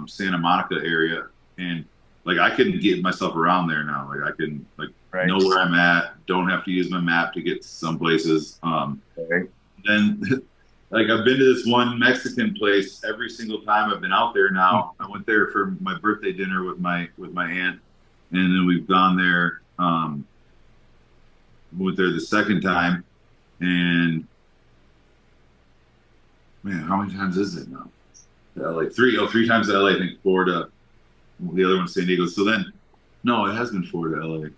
Santa Monica area. And I can get myself around there now. I can know where I'm at. Don't have to use my map to get to some places. Then like I've been to this one Mexican place every single time I've been out there now. I went there for my birthday dinner with my aunt, and then we've gone there. Went there the second time, and man, how many times is it now? LA, three times to LA. I think 4 to the other one, San Diego. So then, no, it has been 4 to LA.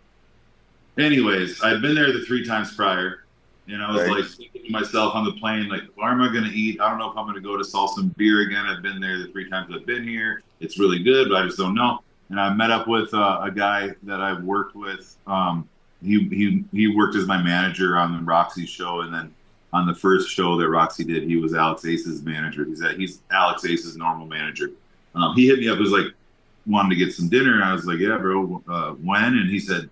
Anyways, I'd been there the 3 times prior. And I was like thinking to myself on the plane, like, where am I going to eat? I don't know if I'm going to go to Salsa Beer again. I've been there the 3 times I've been here. It's really good, but I just don't know. And I met up with a guy that I've worked with. He worked as my manager on the Roxy show. And then on the first show that Roxy did, he was Alex Ace's manager. He's Alex Ace's normal manager. He hit me up, was like, wanted to get some dinner. And I was like, yeah, bro, when? And he's like,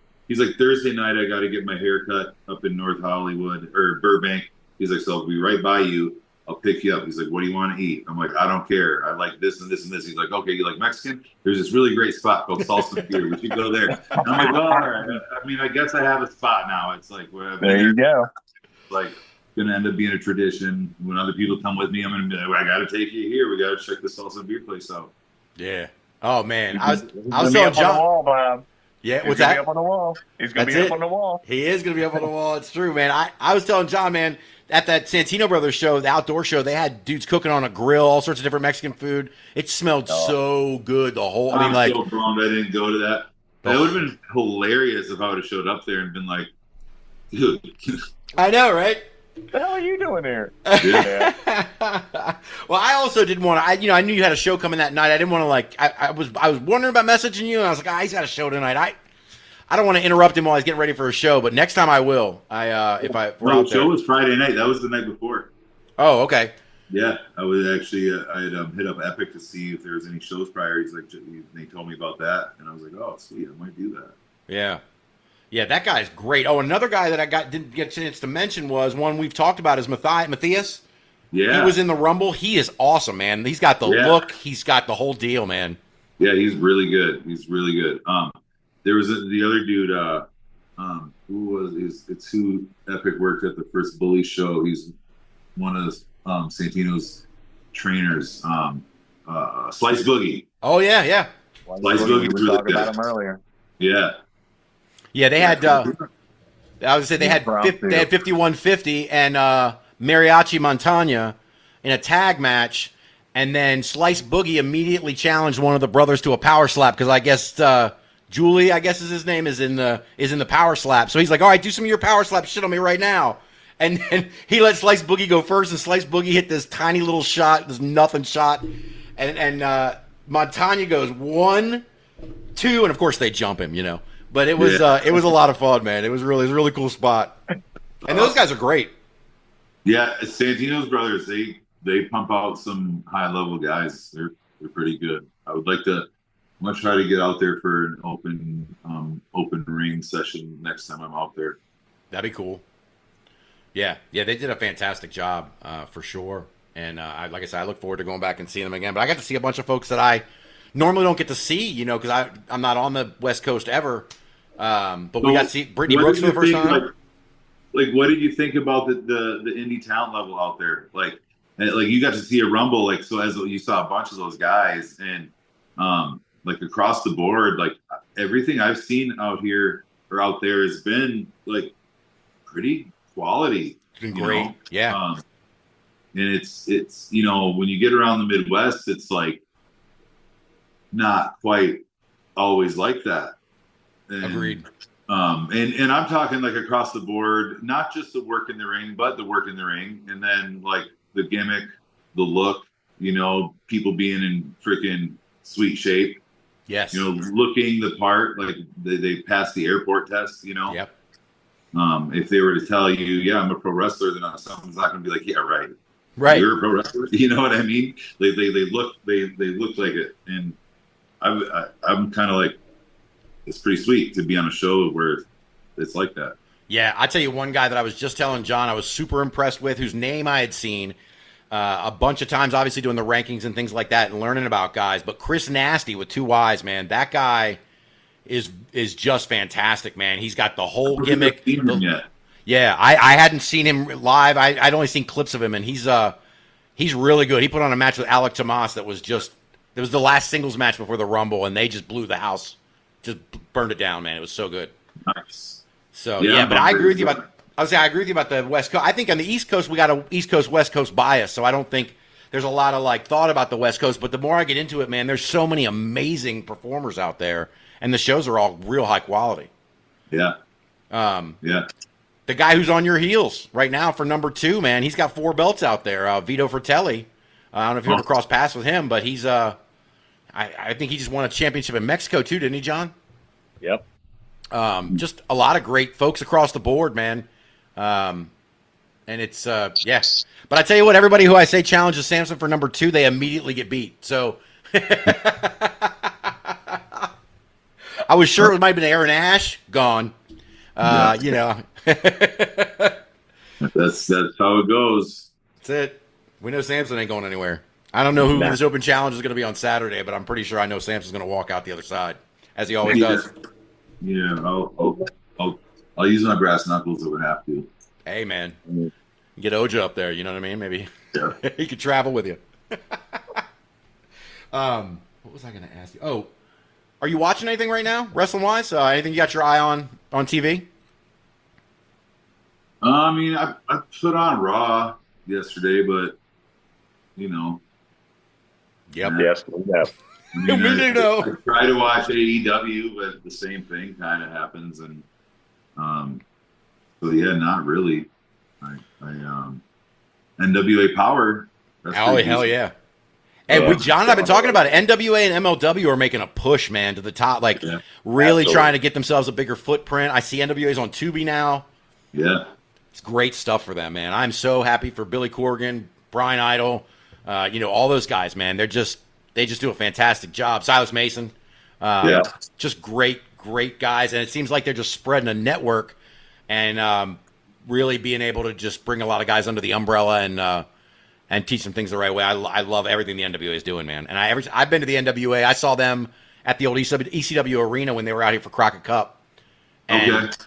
Thursday night, I got to get my hair cut up in North Hollywood or Burbank. He's like, so I'll be right by you. I'll pick you up. He's like, what do you want to eat? I'm like, I don't care. I like this and this and this. He's like, okay, you like Mexican? There's this really great spot called Salsa Beer. We should go there. And I'm like, oh, all right. I mean, I guess I have a spot now. It's like, there you go. Like, going to end up being a tradition. When other people come with me, I'm going to be like, I got to take you here. We got to check the Salsa Beer place out. Yeah. Oh, man. I was telling John. Yeah, what's that? He's going to be up on the wall. He's going to be up on the wall. He is going to be up on the wall. It's true, man. I was telling John, man, at that Santino Brothers show, the outdoor show, they had dudes cooking on a grill, all sorts of different Mexican food. It smelled so good. The whole, I'm so bummed I didn't go to that. That would have been hilarious if I would have showed up there and been like, dude. I know, right? What the hell are you doing here? Yeah. Well, I also didn't want to. I knew you had a show coming that night. I didn't want to I was wondering about messaging you, and I was like, he's got a show tonight. I don't want to interrupt him while he's getting ready for a show, but next time I will. The show was Friday night. That was the night before. Oh, okay. Yeah, I was actually. I had hit up Epic to see if there was any shows prior. He's like, they told me about that, and I was like, oh, sweet, I might do that. Yeah. Yeah, that guy's great. Oh, another guy that didn't get a chance to mention was one we've talked about is Mathias. Yeah. He was in the Rumble. He is awesome, man. He's got the look. He's got the whole deal, man. Yeah, he's really good. He's really good. There was the other dude, it's who Epic worked at the first Bullies show. He's one of Santino's trainers, Slice Boogie. Oh, yeah. Slice Boogie. We were talking about him earlier. Yeah. Yeah, they had. I was gonna say they had 5150 and Mariachi Montana in a tag match, and then Slice Boogie immediately challenged one of the brothers to a power slap because I guess Julie, I guess is his name, is in the power slap. So he's like, all right, do some of your power slap shit on me right now, and he let Slice Boogie go first, and Slice Boogie hit this tiny little shot, this nothing shot, and Montana goes 1, 2, and of course they jump him, But it was a lot of fun, man. It was a really cool spot, and those guys are great. Yeah, Santino's brothers, they pump out some high level guys. They're pretty good. I'm gonna try to get out there for an open ring session next time I'm out there. That'd be cool. Yeah, they did a fantastic job for sure. And like I said, I look forward to going back and seeing them again. But I got to see a bunch of folks that I normally don't get to see, because I'm not on the West Coast ever. But we got to see Brittnie Brooks for the first time. Like, what did you think about the indie talent level out there? Like you got to see a Rumble, so as you saw a bunch of those guys, and like across the board, like everything I've seen out here or out there has been like pretty quality. It's been great, yeah. And it's when you get around the Midwest, it's like not quite always like that. And, agreed. And I'm talking like across the board, not just the work in the ring, but the work in the ring, and then like the gimmick, the look, people being in freaking sweet shape. Yes. Looking the part, like they passed the airport test. Yep. If they were to tell you, yeah, I'm a pro wrestler, then someone's not going to be like, yeah, right. Right. You're a pro wrestler. You know what I mean? They look like it, and I'm kind of like, it's pretty sweet to be on a show where it's like that. Yeah, I tell you one guy that I was just telling John I was super impressed with, whose name I had seen a bunch of times, obviously doing the rankings and things like that and learning about guys. But Chris Nastyy with 2 Y's, man, that guy is just fantastic, man. He's got the whole gimmick. Yet. Yeah, I hadn't seen him live. I'd only seen clips of him, and he's He's really good. He put on a match with Alec Tomas that was just – it was the last singles match before the Rumble, and they just blew the house. Just burned it down, man. It was so good. Nice. So, yeah, but I agree with you about – I was saying I agree with you about the West Coast. I think on the East Coast we got a East Coast, West Coast bias, so I don't think there's a lot of, like, thought about the West Coast. But the more I get into it, man, there's so many amazing performers out there, and the shows are all real high quality. Yeah. Yeah. The guy who's on your heels right now for number 2, man, he's got 4 belts out there. Vito Fratelli. I don't know if you ever crossed paths with him, but he's I think he just won a championship in Mexico too, didn't he, John? Yep. Just a lot of great folks across the board, man. And it's yes. But I tell you what, everybody who I say challenges Sampson for number 2, they immediately get beat. So I was sure it might have been Aaron Ash gone. You know. That's how it goes. That's it. We know Sampson ain't going anywhere. I don't know who his open challenge is going to be on Saturday, but I'm pretty sure I know Sampson's going to walk out the other side, as he always does. Yeah, I'll use my brass knuckles if I have to. Hey, man. Get Oja up there, you know what I mean? Maybe Yeah. he could travel with you. What was I going to ask you? Oh, are you watching anything right now, wrestling-wise? Anything you got your eye on TV? I mean, I put on Raw yesterday, but you know. Yep. Yes, we know. I mean, We do know. I try to watch AEW, but the same thing kind of happens, and so yeah, not really. NWA Power. That's Oh, pretty hell decent. yeah. Hey, John and I have been talking about it. NWA and MLW are making a push, man, to the top, like really Absolutely. trying to get themselves a bigger footprint. I see NWA's on Tubi now. Yeah. It's great stuff for them, man. I'm so happy for Billy Corgan, Brian Idol, all those guys, man. They just do a fantastic job. Silas Mason, just great guys, and it seems like they're just spreading a network and really being able to just bring a lot of guys under the umbrella and teach them things the right way. I love everything the NWA is doing, man. And I've been to the NWA. I saw them at the old ECW arena when they were out here for Crockett Cup, and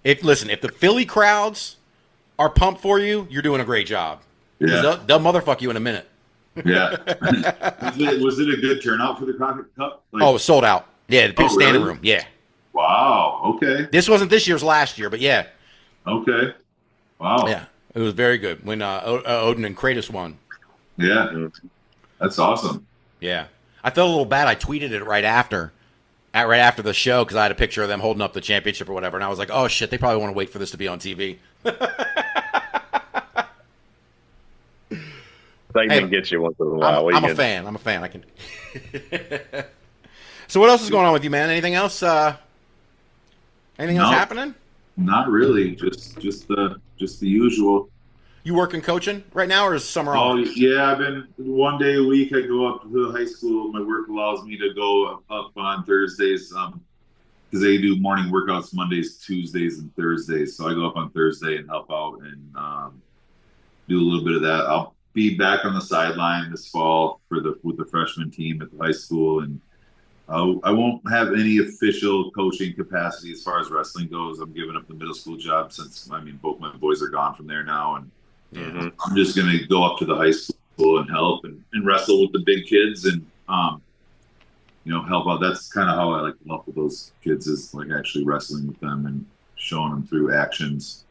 if the Philly crowds are pumped for you, you're doing a great job. Yeah. They'll motherfuck you in a minute. Yeah. was it a good turnout for the Crockett Cup? It was sold out. Yeah, the big standing room. Yeah. Wow. Okay. This wasn't this year's, last year, but yeah. Okay. Wow. Yeah, it was very good when Odin and Kratos won. Yeah. That's awesome. Yeah. I felt a little bad. I tweeted it right after the show because I had a picture of them holding up the championship or whatever, and I was like, oh, shit, they probably want to wait for this to be on TV. Segment gets you once in a while. I'm a fan. I can. So what else is going on with you, man? Anything else? Anything else happening? Not really. Just the usual. You working coaching right now, or is summer Oh off? yeah, I've been 1 day a week. I go up to the high school. My work allows me to go up on Thursdays because they do morning workouts Mondays, Tuesdays, and Thursdays. So I go up on Thursday and help out and do a little bit of that. I'll be back on the sideline this fall with the freshman team at the high school, and I won't have any official coaching capacity as far as wrestling goes. I'm giving up the middle school job since both my boys are gone from there now, and I'm just going to go up to the high school and help and wrestle with the big kids and help out. That's kind of how I like to help with those kids, is like actually wrestling with them and showing them through actions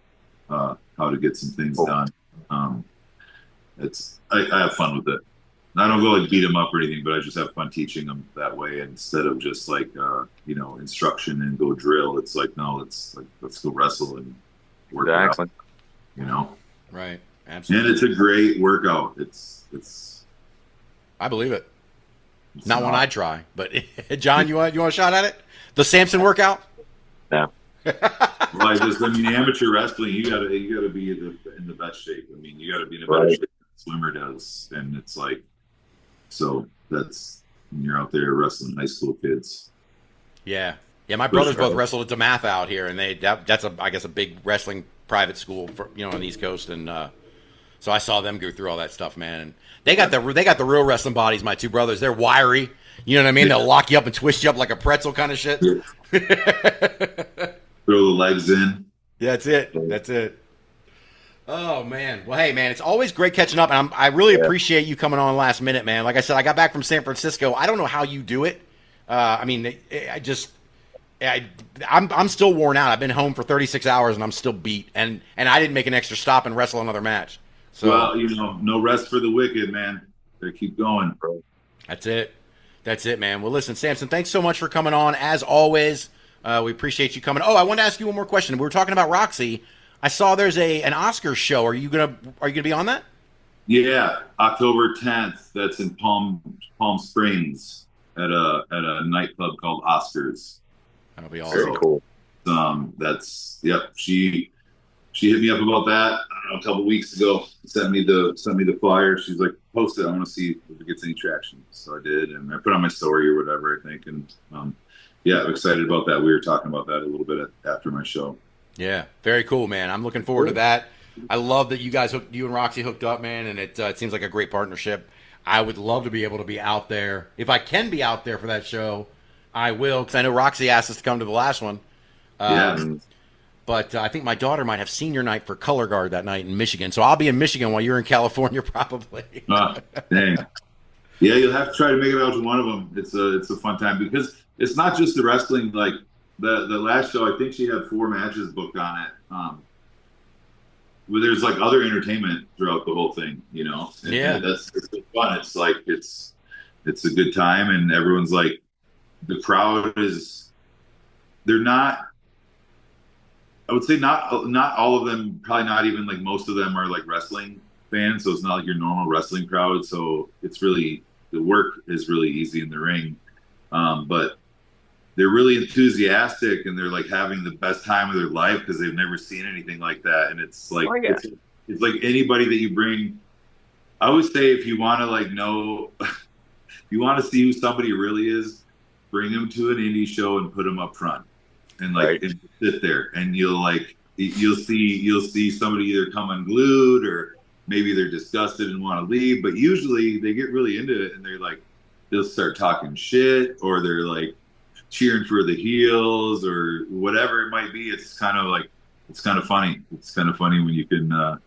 how to get some things done. I have fun with it. And I don't go like beat them up or anything, but I just have fun teaching them that way instead of just like instruction and go drill. It's like, no, let's go wrestle and work it out, Right, absolutely. And it's a great workout. It's I believe it. Not one I'd try, but John, you want a shot at it? The Sampson workout? No. Well, amateur wrestling, you gotta be in the best shape. I mean, you gotta be in the better shape than a swimmer does, and it's like, so that's when you're out there wrestling high school kids. Yeah. My brothers both wrestled at DeMath out here, and that's a big wrestling private school for on the East Coast, and so I saw them go through all that stuff, man. And they got the real wrestling bodies. My two brothers, they're wiry. You know what I mean? They'll lock you up and twist you up like a pretzel, kind of shit. Yeah. Throw the legs in. Yeah, that's it. Oh man. Well, hey man, it's always great catching up, and I really appreciate you coming on last minute, man. Like I said, I got back from San Francisco. I don't know how you do it. I mean, I'm still worn out. I've been home for 36 hours and I'm still beat, and I didn't make an extra stop and wrestle another match. So, well, no rest for the wicked, man. They keep going, bro. That's it, man. Well, listen, Sampson, thanks so much for coming on. As always, we appreciate you coming. Oh, I wanted to ask you one more question. We were talking about Roxy. I saw there's an Oscars show. Are you gonna be on that? Yeah, October 10th. That's in Palm Springs at a nightclub called Oscars. That'll be awesome. Very cool. That's She hit me up about that a couple weeks ago. Sent me the flyer. She's like, post it. I want to see if it gets any traction. So I did, and I put on my story or whatever, I think. And I'm excited about that. We were talking about that a little bit after my show. Yeah, very cool, man. I'm looking forward to that. I love that you and Roxy hooked up, man, and it seems like a great partnership. I would love to be able to be out there. If I can be out there for that show, I will, because I know Roxy asked us to come to the last one. But I think my daughter might have senior night for Color Guard that night in Michigan, so I'll be in Michigan while you're in California, probably. Dang. Yeah, you'll have to try to make it out to one of them. It's a fun time, because it's not just the wrestling. Like the last show, I think she had 4 matches booked on it. But there's like other entertainment throughout the whole thing, And it's fun. It's like it's a good time, and everyone's like, the crowd they're not. I would say not all of them. Probably not even like most of them are like wrestling fans. So it's not like your normal wrestling crowd. So it's really, the work is really easy in the ring, but they're really enthusiastic, and they're like having the best time of their life because they've never seen anything like that. And it's like it's like anybody that you bring. I always say, if you want to like know, if you want to see who somebody really is, bring them to an indie show and put them up front, and like and sit there, and you'll see somebody either come unglued, or maybe they're disgusted and want to leave. But usually they get really into it, and they'll start talking shit, or they're like cheering for the heels, or whatever it might be. It's kind of funny. It's kind of funny when you can. I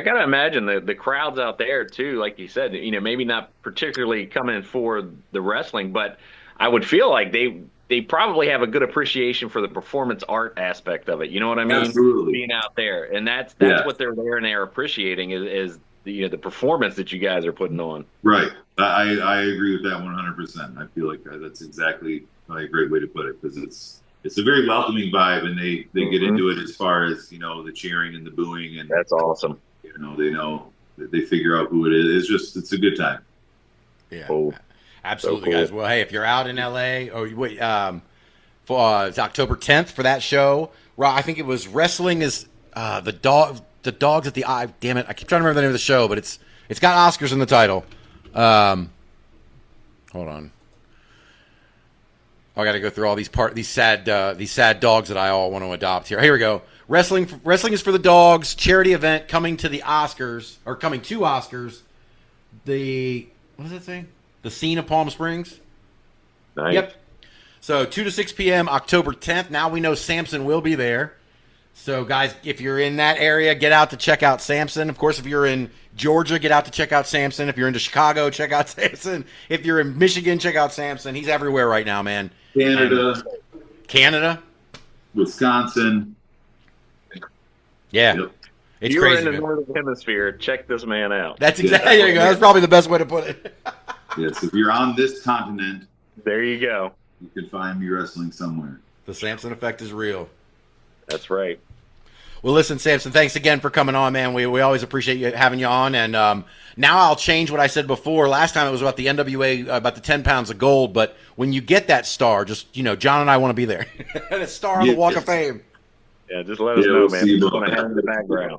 gotta imagine the crowds out there too. Like you said, maybe not particularly coming for the wrestling, but I would feel like they probably have a good appreciation for the performance art aspect of it. You know what I mean? Absolutely. Being out there, and that's what they're there and they're appreciating is the performance that you guys are putting on. Right. I agree with that 100%. I feel like that's exactly a great way to put it, because it's a very welcoming vibe, and they get into it as far as the cheering and the booing, and that's awesome. They figure out who it is. It's a good time. Yeah. Cool. Absolutely, so cool. Guys. Well, hey, if you're out in LA, it's October 10th for that show. I think it was Wrestling is the dogs at the eye. Damn it, I keep trying to remember the name of the show, but it's got Oscars in the title. Hold on. I got to go through all these sad dogs that I all want to adopt here. Here we go. Wrestling is for the dogs. Charity event coming to Oscars. What does it say? The Scene of Palm Springs. Nice. Yep. So 2 to 6 p.m. October 10th. Now we know Sampson will be there. So guys, if you're in that area, get out to check out Sampson. Of course, if you're in Georgia, get out to check out Sampson. If you're into Chicago, check out Sampson. If you're in Michigan, check out Sampson. He's everywhere right now, man. Canada. Wisconsin. Yeah. Yep. It's you're crazy. in the Northern Hemisphere. Check this man out. That's exactly there you go. That's probably the best way to put it. Yes, if you're on this continent, There you go. you can find me wrestling somewhere. The Sampson effect is real. That's right. Well, listen, Sampson, thanks again for coming on, man. We always appreciate having you on. And now I'll change what I said before. Last time it was about the NWA, about the 10 pounds of gold. But when you get that star, just, John and I want to be there. And a star on the Walk of Fame. Yeah, just let us know, we'll man. see We're about going to that. have in the background.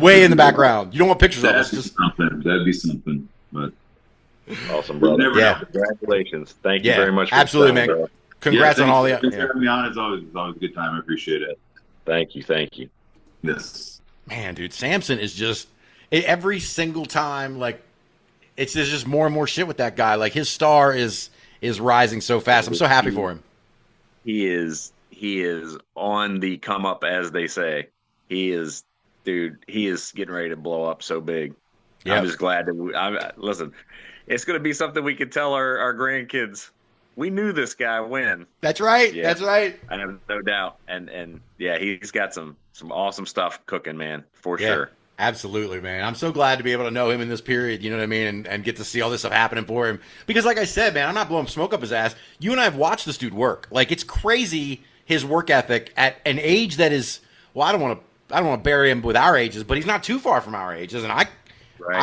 Way in the background. You don't want pictures of us. That'd be something. But Awesome, brother. never Yeah. know. Congratulations. Thank you very much. For absolutely, your time, man. bro. Congrats on all the. Thanks for having me on. It's always a good time. I appreciate it. Thank you. Yes. Man, dude, Sampson is just every single time. Like, there's just more and more shit with that guy. Like, his star is rising so fast. I'm so happy for him. He is on the come up, as they say. He is dude, he is getting ready to blow up so big. Yep. I'm just glad that listen, it's going to be something we can tell our grandkids. We knew this guy when. That's right. Yeah. That's right. I have no doubt. And yeah, he's got some awesome stuff cooking, man, for sure. Absolutely, man. I'm so glad to be able to know him in this period, you know what I mean, and get to see all this stuff happening for him. Because like I said, man, I'm not blowing smoke up his ass. You and I have watched this dude work. Like, it's crazy, his work ethic at an age that is, well, I don't want to bury him with our ages, but he's not too far from our ages, and I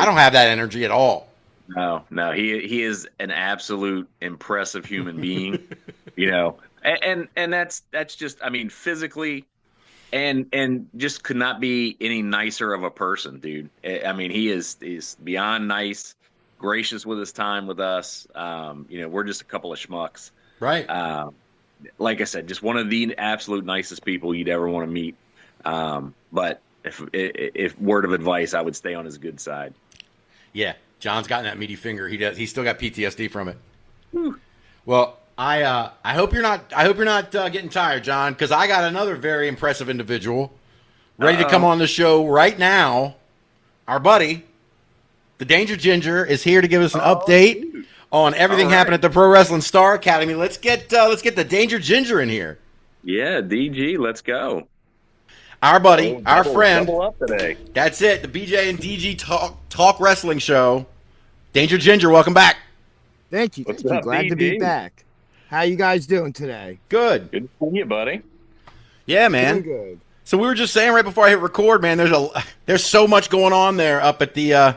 don't have that energy at all. No, he is an absolute impressive human being, you know, and that's just, I mean, physically, and just could not be any nicer of a person, dude. I mean, he's beyond nice, gracious with his time with us. You know, we're just a couple of schmucks, Right. Like I said, just one of the absolute nicest people you'd ever want to meet. But if word of advice, I would stay on his good side. Yeah. John's gotten that meaty finger. He's still got PTSD from it. Whew. Well, I hope you're not getting tired, John, because I got another very impressive individual ready to come on the show right now. Our buddy, the Danger Ginger, is here to give us an update on everything happening at the Pro Wrestling Star Academy. Let's get the Danger Ginger in here. Yeah, DG, let's go. Our buddy, our friend. Double up today. That's it. The BJ and DG talk wrestling show. Danger Ginger, welcome back. Thank you. What's Thank you. up, Glad to DG? be back. How you guys doing today? Good. Good to see you, buddy. Yeah, man. Doing good. So we were just saying right before I hit record, man. There's so much going on there up at the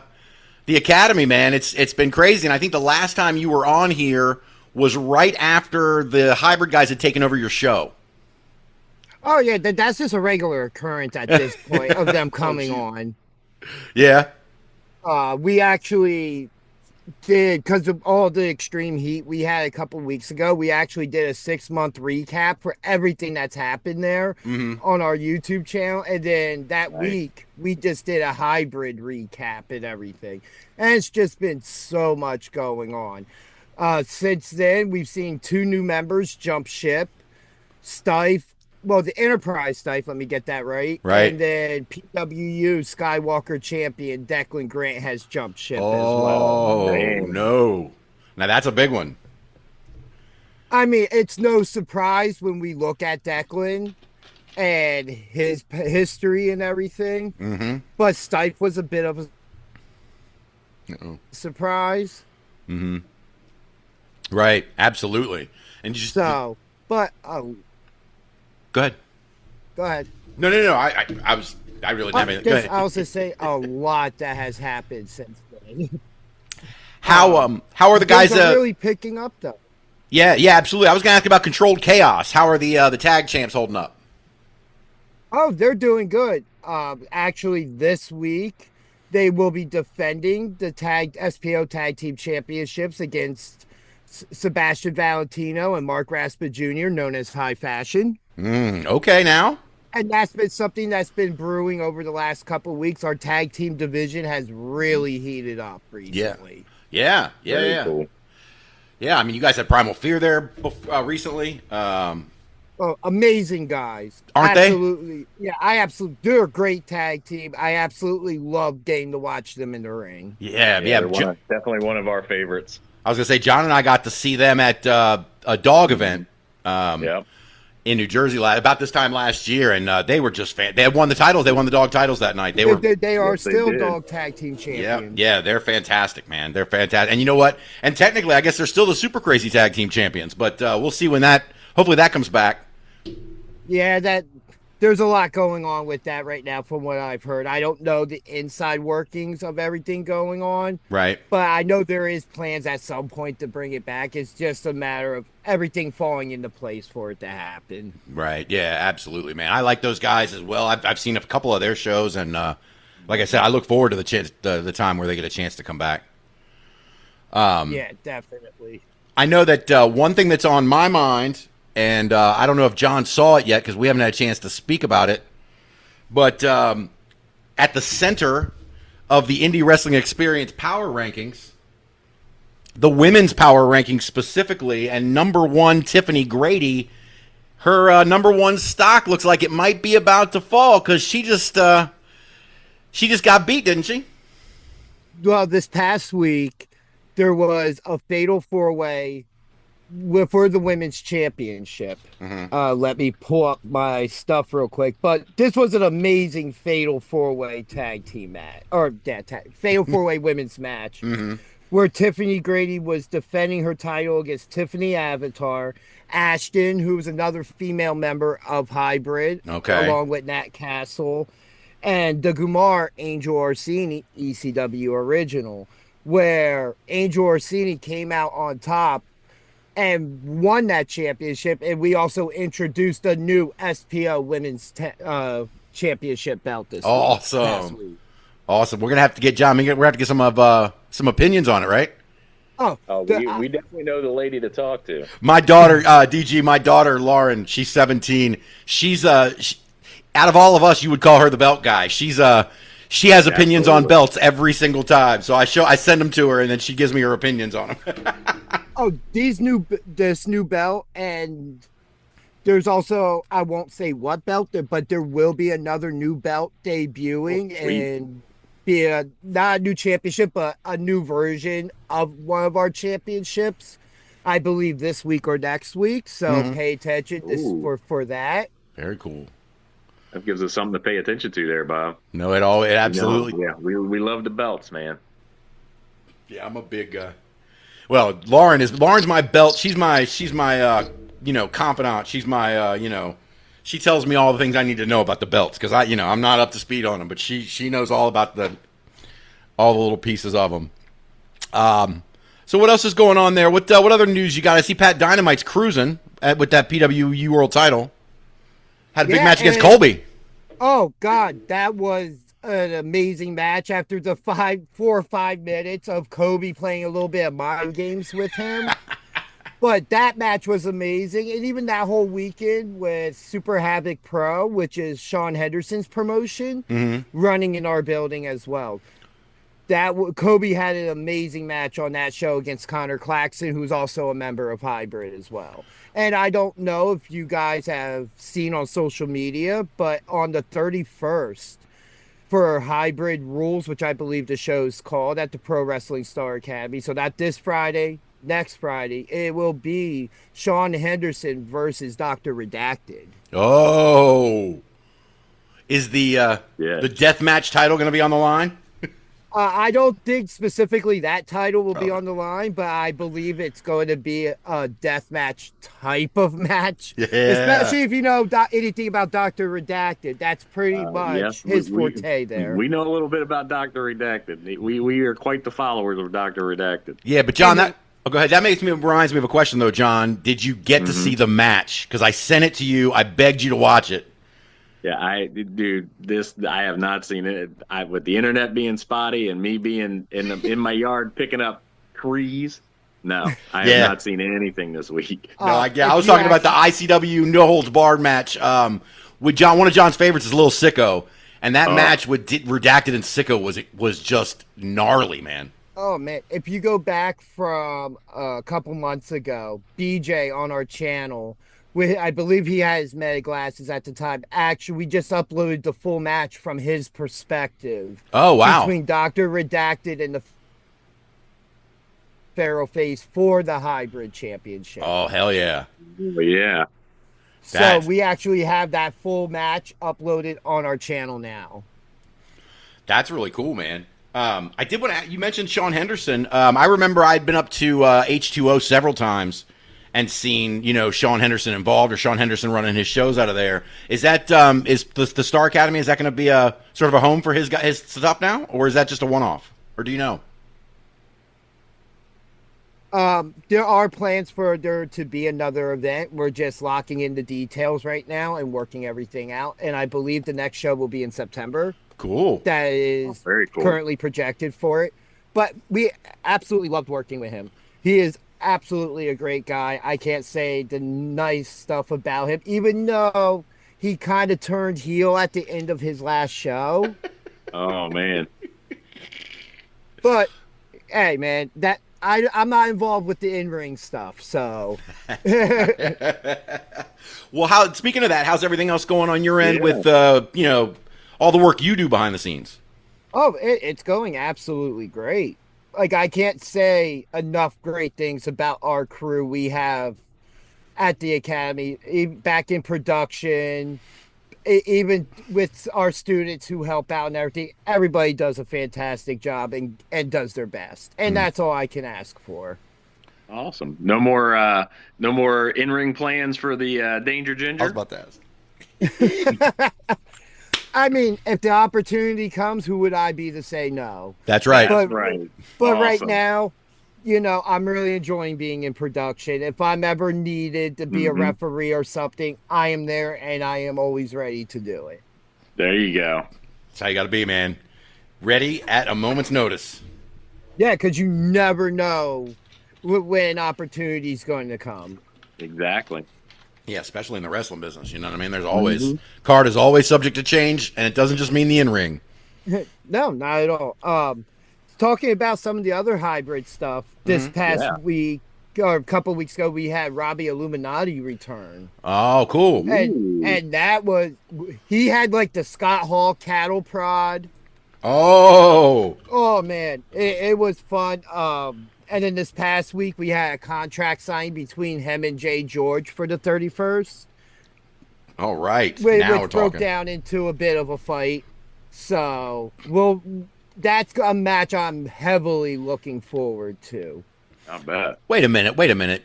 academy, man. It's been crazy, and I think the last time you were on here was right after the hybrid guys had taken over your show. Oh yeah, that's just a regular occurrence at this point of them coming on. Yeah. We actually did, because of all the extreme heat we had a couple weeks ago, we actually did a 6-month recap for everything that's happened there on our YouTube channel. And then that week, we just did a hybrid recap and everything. And it's just been so much going on. Since then, we've seen 2 new members jump ship. The Enterprise Stife, let me get that right. Right. And then PWU Skywalker champion Declan Grant has jumped ship as well. Oh, no. Now that's a big one. I mean, it's no surprise when we look at Declan and his history and everything. Mm-hmm. But Stife was a bit of a surprise. Mm-hmm. Right. Absolutely. And just So, but... Go ahead. Go ahead. No. I really didn't have anything. Go ahead. I was to say a lot that has happened since then. How are the guys? Things are really picking up though. Yeah, absolutely. I was going to ask about Controlled Chaos. How are the tag champs holding up? Oh, they're doing good. Actually, this week they will be defending the SPO Tag Team Championships against Sebastian Valentino and Mark Raspa Jr., known as High Fashion. Okay, now. And that's been something that's been brewing over the last couple of weeks. Our tag team division has really heated up recently. Yeah. Cool. Yeah, I mean, you guys had Primal Fear there recently. Amazing guys. Aren't absolutely. Yeah, they're a great tag team. I absolutely love getting to watch them in the ring. Yeah. Definitely one of our favorites. I was going to say, John and I got to see them at a dog event in New Jersey about this time last year, and they were just they had won the titles. They won the dog titles that night. They are still dog tag team champions. Yeah, they're fantastic, man. They're fantastic. And you know what? And technically, I guess they're still the super crazy tag team champions, but we'll see when hopefully that comes back. Yeah, there's a lot going on with that right now from what I've heard. I don't know the inside workings of everything going on. Right. But I know there is plans at some point to bring it back. It's just a matter of everything falling into place for it to happen. Right. Yeah, absolutely, man. I like those guys as well. I've seen a couple of their shows, and like I said, I look forward to the time where they get a chance to come back. Yeah, definitely. I know that one thing that's on my mind, and I don't know if John saw it yet because we haven't had a chance to speak about it, but at the center of the Indie Wrestling Experience Power Rankings, the women's Power Rankings specifically, and number 1, Tiffany Grady, her number 1 stock looks like it might be about to fall because she just She just got beat, didn't she? Well, this past week, there was a fatal four-way for the women's championship. Let me pull up my stuff real quick. But this was an amazing fatal four-way tag team match. Fatal four-way women's match. Where Tiffany Grady was defending her title against Tiffany Avatar, Ashton, who was another female member of Hybrid, along with Nat Castle, and the Gumar Angel Orsini, ECW original, where Angel Orsini came out on top and won that championship. And we also introduced a new SPO women's championship belt this week. Awesome. We're gonna have to get John. We're gonna have to get some opinions on it, right? We definitely know the lady to talk to. My daughter, DG. My daughter, Lauryn. She's 17. She's out of all of us, you would call her the belt guy. She has opinions on belts every single time. So I send them to her, and then she gives me her opinions on them. This new belt, and there's also, I won't say what belt, but there will be another new belt debuting and be not a new championship, but a new version of one of our championships. I believe this week or next week. So pay attention for that. Very cool. That gives us something to pay attention to there, Bob. No, it absolutely. We love the belts, man. Yeah, I'm a big. Well, Lauren's my belt. She's my confidant. She's my she tells me all the things I need to know about the belts because I'm not up to speed on them, but she knows all about all the little pieces of them. So what else is going on there? What other news you got? I see Pat Dynamite's cruising with that PWU World Title. Had a big match against Colby. Oh God, that was an amazing match. After the 4 or 5 minutes of Kobe playing a little bit of mind games with him. But that match was amazing. And even that whole weekend with Super Havoc Pro, which is Sean Henderson's promotion, running in our building as well. Kobe had an amazing match on that show against Connor Claxton, who's also a member of Hybrid as well. And I don't know if you guys have seen on social media, but on the 31st for Hybrid Rules, which I believe the show's called at the Pro Wrestling Star Academy, so not this Friday, next Friday, it will be Sean Henderson versus Dr. Redacted. Oh. Is the deathmatch title going to be on the line? I don't think specifically that title will be on the line, but I believe it's going to be a deathmatch type of match. Yeah. Especially if you know anything about Dr. Redacted. That's pretty much his forte there. We know a little bit about Dr. Redacted. We are quite the followers of Dr. Redacted. Yeah, but John, go ahead. That reminds me of a question, though, John. Did you get to see the match? Because I sent it to you. I begged you to watch it. Yeah, I have not seen it. With the internet being spotty and me being in my yard picking up trees. No, I have not seen anything this week. No, I was talking about the ICW No Holds Barred match. With John, one of John's favorites is Little Sicko, and that match with Redacted and Sicko was just gnarly, man. Oh man, if you go back from a couple months ago, BJ on our channel. I believe he had his meta glasses at the time. Actually, we just uploaded the full match from his perspective. Oh, wow. Between Dr. Redacted and the Pharaoh Face for the Hybrid Championship. Oh, hell yeah. Yeah. So we actually have that full match uploaded on our channel now. That's really cool, man. I did want to. You mentioned Sean Henderson. I remember I'd been up to H2O several times and seen, Sean Henderson involved or Sean Henderson running his shows out of there. Is that is the Star Academy? Is that going to be a sort of a home for his stuff now, or is that just a one-off? Or do you know? There are plans for there to be another event. We're just locking in the details right now and working everything out. And I believe the next show will be in September. Cool. That is very cool. Currently projected for it. But we absolutely loved working with him. He is absolutely a great guy. I can't say the nice stuff about him, even though he kind of turned heel at the end of his last show. Oh, man. But, hey, man, I'm not involved with the in-ring stuff, so. Well, speaking of that, how's everything else going on your end with, all the work you do behind the scenes? Oh, it's going absolutely great. Like, I can't say enough great things about our crew we have at the academy, back in production, even with our students who help out and everything. Everybody does a fantastic job and does their best, and that's all I can ask for. Awesome. No more in-ring plans for the Danger Ginger. I was about to ask. I mean, if the opportunity comes, who would I be to say no? That's right. That's right. But right Awesome. now, I'm really enjoying being in production. If I'm ever needed to be a referee or something, I am there and I am always ready to do it. There you go. That's how you got to be, man. Ready at a moment's notice. Yeah, because you never know when opportunity's going to come. Exactly. Yeah, especially in the wrestling business. You know what I mean? There's always card is always subject to change, and it doesn't just mean the in-ring. No, not at all. Talking about some of the other hybrid stuff, this past week or a couple of weeks ago, we had Robbie Illuminati return. Oh, cool. And that was, he had like the Scott Hall cattle prod. Oh, man, it was fun. And then this past week, we had a contract signed between him and Jay George for the 31st. all right. Which Now we're broke talking. down into a bit of a fight. So, that's a match I'm heavily looking forward to. Not bad. Wait a minute.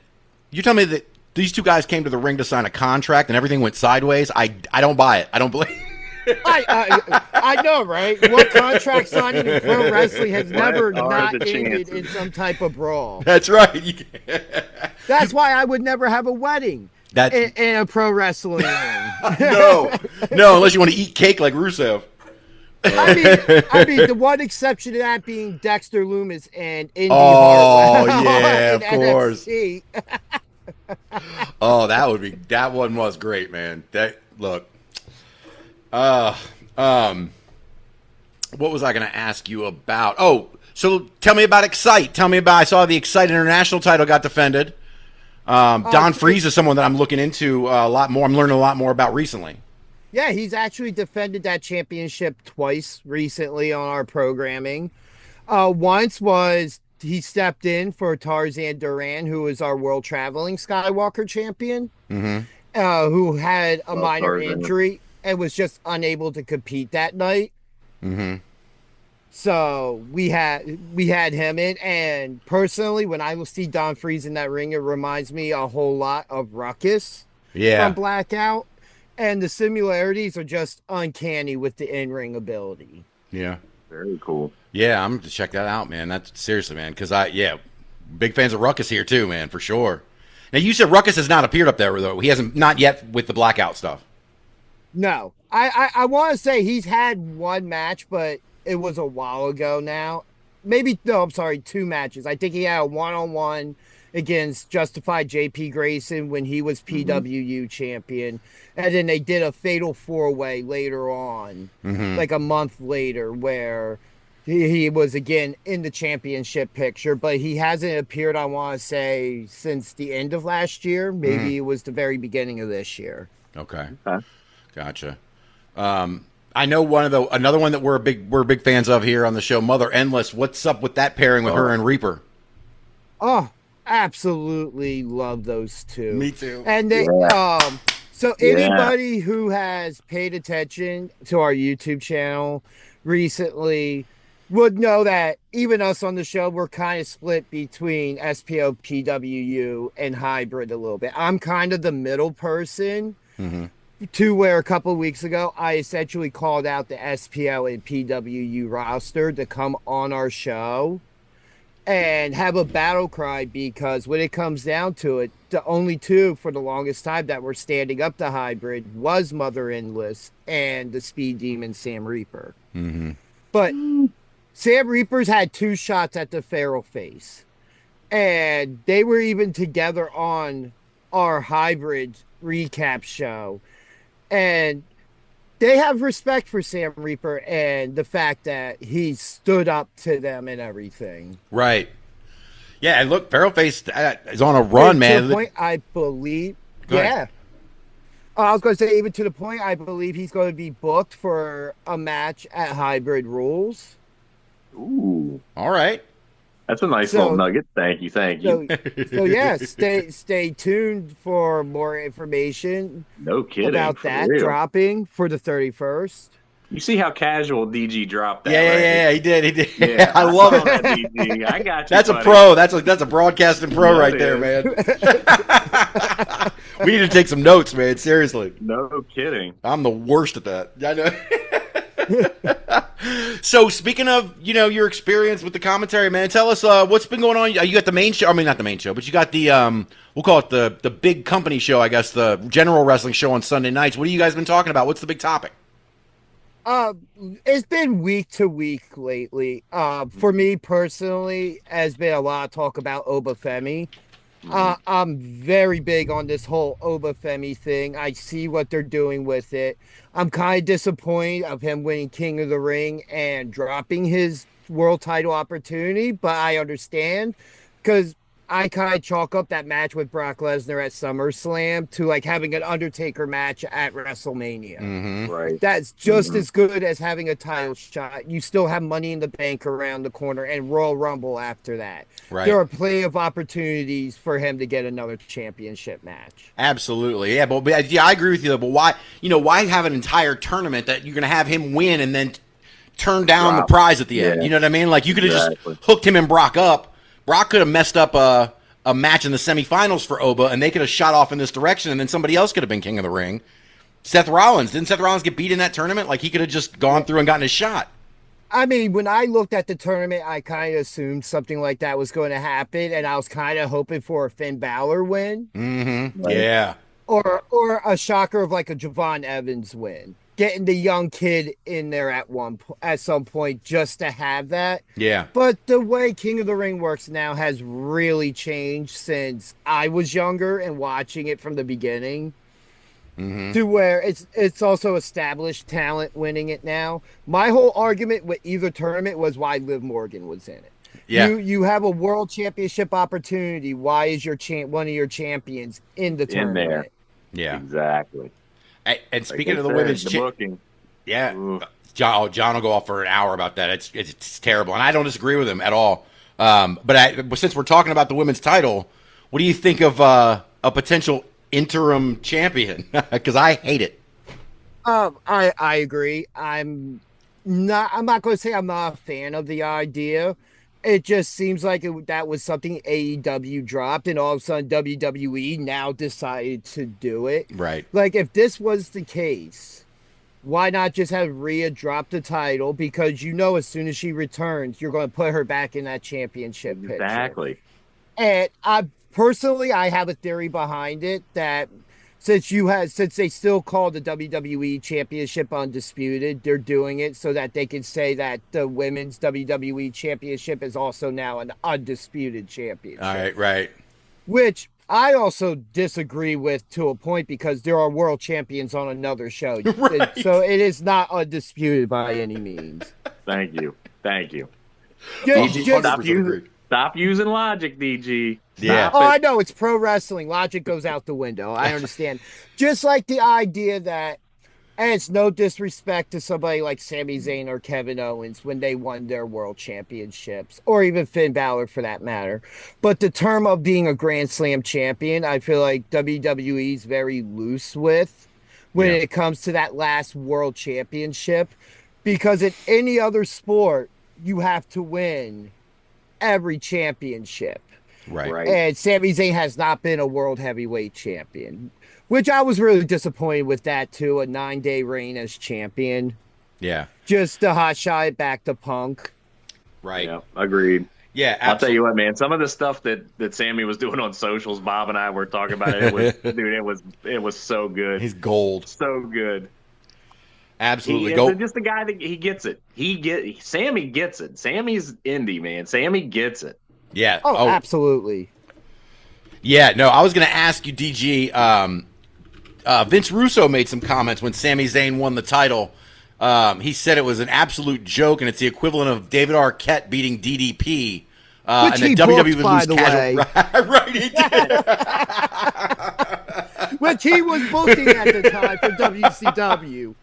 You tell me that these two guys came to the ring to sign a contract and everything went sideways? I don't buy it. I don't believe. I know, right? What contract signing in pro wrestling has never What are not the ended chances? in some type of brawl? That's right. That's why I would never have a wedding in a pro wrestling ring. no, unless you want to eat cake like Rusev. I mean, the one exception to that being Dexter Loomis and Indy Oh, Hartwell yeah, in of course. NXT. Oh, that one was great, man. What was I going to ask you about? Oh, so tell me about Excite. I saw the Excite International title got defended. Don Freeze is someone that I'm looking into a lot more. I'm learning a lot more about recently. Yeah, he's actually defended that championship twice recently on our programming. Once was he stepped in for Tarzan Duran, who is our world traveling Skywalker champion, who had a minor injury and was just unable to compete that night. So we had him in, and personally, when I see Don Freeze in that ring, it reminds me a whole lot of Ruckus from Blackout. And the similarities are just uncanny with the in-ring ability. Yeah. Very cool. Yeah, I'm going to check that out, man. That's seriously, man. Because big fans of Ruckus here too, man, for sure. Now, you said Ruckus has not appeared up there, though. He hasn't, not yet with the Blackout stuff. No. I want to say he's had one match, but it was a while ago now. Two matches. I think he had a one-on-one against Justified JP Grayson when he was PWU champion. And then they did a fatal four-way later on, like a month later, where he was again in the championship picture, but he hasn't appeared, I want to say, since the end of last year. Maybe it was the very beginning of this year. Okay. Gotcha. I know another one that we're big fans of here on the show, Mother Endless. What's up with that pairing with her and Reaper? Oh, absolutely love those two. Me too. And they, so anybody who has paid attention to our YouTube channel recently would know that even us on the show, we're kind of split between SPO, PWU, and hybrid a little bit. I'm kind of the middle person to where a couple of weeks ago, I essentially called out the SPO and PWU roster to come on our show and have a battle cry, because when it comes down to it, the only two for the longest time that were standing up to hybrid was Mother Endless and the Speed Demon Sam Reaper. But Sam Reaper's had two shots at the feral face, and they were even together on our hybrid recap show, and they have respect for Sam Reaper and the fact that he stood up to them and everything. Right. Yeah, and look, Feral Face is on a run, man. To a point, I believe. Go ahead. I was going to say, even to the point, I believe he's going to be booked for a match at Hybrid Rules. Ooh, All right. that's a nice little nugget. Thank you. So yeah, stay tuned for more information No kidding. about for that real. dropping for the 31st. You see how casual DG dropped that? Yeah, right? yeah, he did. Yeah, I love saw it. that, DG. I got you. That's buddy. a pro. That's a broadcasting pro Yeah, right it there, is. man. We need to take some notes, man. Seriously. No kidding. I'm the worst at that. I know. So speaking of, your experience with the commentary, man, tell us what's been going on. You got the main show. I mean, not the main show, but you got the we'll call it the big company show, I guess, the general wrestling show on Sunday nights. What have you guys been talking about? What's the big topic? It's been week to week lately. For me personally, has been a lot of talk about Obafemi. I'm very big on this whole Obafemi thing. I see what they're doing with it. I'm kind of disappointed of him winning King of the Ring and dropping his world title opportunity, but I understand because I kind of chalk up that match with Brock Lesnar at SummerSlam to like having an Undertaker match at WrestleMania. Mm-hmm. Right. That's just as good as having a title shot. You still have Money in the Bank around the corner and Royal Rumble after that. Right. There are plenty of opportunities for him to get another championship match. Absolutely, yeah. But I agree with you. Though, but why have an entire tournament that you're going to have him win and then turn down the prize at the end? You know what I mean? Like you could have just hooked him and Brock up. Brock could have messed up a match in the semifinals for Oba, and they could have shot off in this direction, and then somebody else could have been King of the Ring. Didn't Seth Rollins get beat in that tournament? Like he could have just gone through and gotten his shot. I mean, when I looked at the tournament, I kind of assumed something like that was going to happen, and I was kind of hoping for a Finn Balor win. Mm-hmm. Right. Yeah. Or a shocker of like a Javon Evans win. Getting the young kid in there at some point just to have that. Yeah. But the way King of the Ring works now has really changed since I was younger and watching it from the beginning. Mm-hmm. To where it's also established talent winning it now. My whole argument with either tournament was why Liv Morgan was in it. Yeah. You have a world championship opportunity. Why is your one of your champions in the tournament? In there. Yeah. Exactly. And speaking of the women's booking. yeah, Ooh. John will go off for an hour about that. It's terrible, and I don't disagree with him at all. But since we're talking about the women's title, what do you think of a potential interim champion? Because I hate it. I agree. I'm not going to say I'm not a fan of the idea. It just seems like that was something AEW dropped, and all of a sudden WWE now decided to do it. Right. Like, if this was the case, why not just have Rhea drop the title? Because as soon as she returns, you're going to put her back in that championship picture. Exactly. And I have a theory behind it that since they still call the WWE Championship undisputed, they're doing it so that they can say that the women's WWE Championship is also now an undisputed championship. All right. Which I also disagree with to a point because there are world champions on another show. Right. So it is not undisputed by any means. Thank you. Stop using logic, DG. Yeah. Oh, I know. It's pro wrestling. Logic goes out the window. I understand. Just like the idea that, and it's no disrespect to somebody like Sami Zayn or Kevin Owens when they won their world championships, or even Finn Balor for that matter. But the term of being a Grand Slam champion, I feel like WWE is very loose with when it comes to that last world championship. Because in any other sport, you have to win every championship. Right. And Sami Zayn has not been a world heavyweight champion, which I was really disappointed with that too. A 9-day reign as champion. Yeah. Just to hotshot it back to Punk. Right. Yeah, agreed. Yeah, absolutely. I'll tell you what, man. Some of the stuff that Sammy was doing on socials, Bob and I were talking about it. It was so good. He's gold. So good. Absolutely. Just the guy that he gets it. Sammy gets it. Sammy's indie, man. Sammy gets it. Yeah. Oh, absolutely. Yeah. No, I was going to ask you, DG. Vince Russo made some comments when Sami Zayn won the title. He said it was an absolute joke, and it's the equivalent of David Arquette beating DDP. Which and he the WWE booked, by the casual. way. Right, he did. Which he was booking at the time for WCW.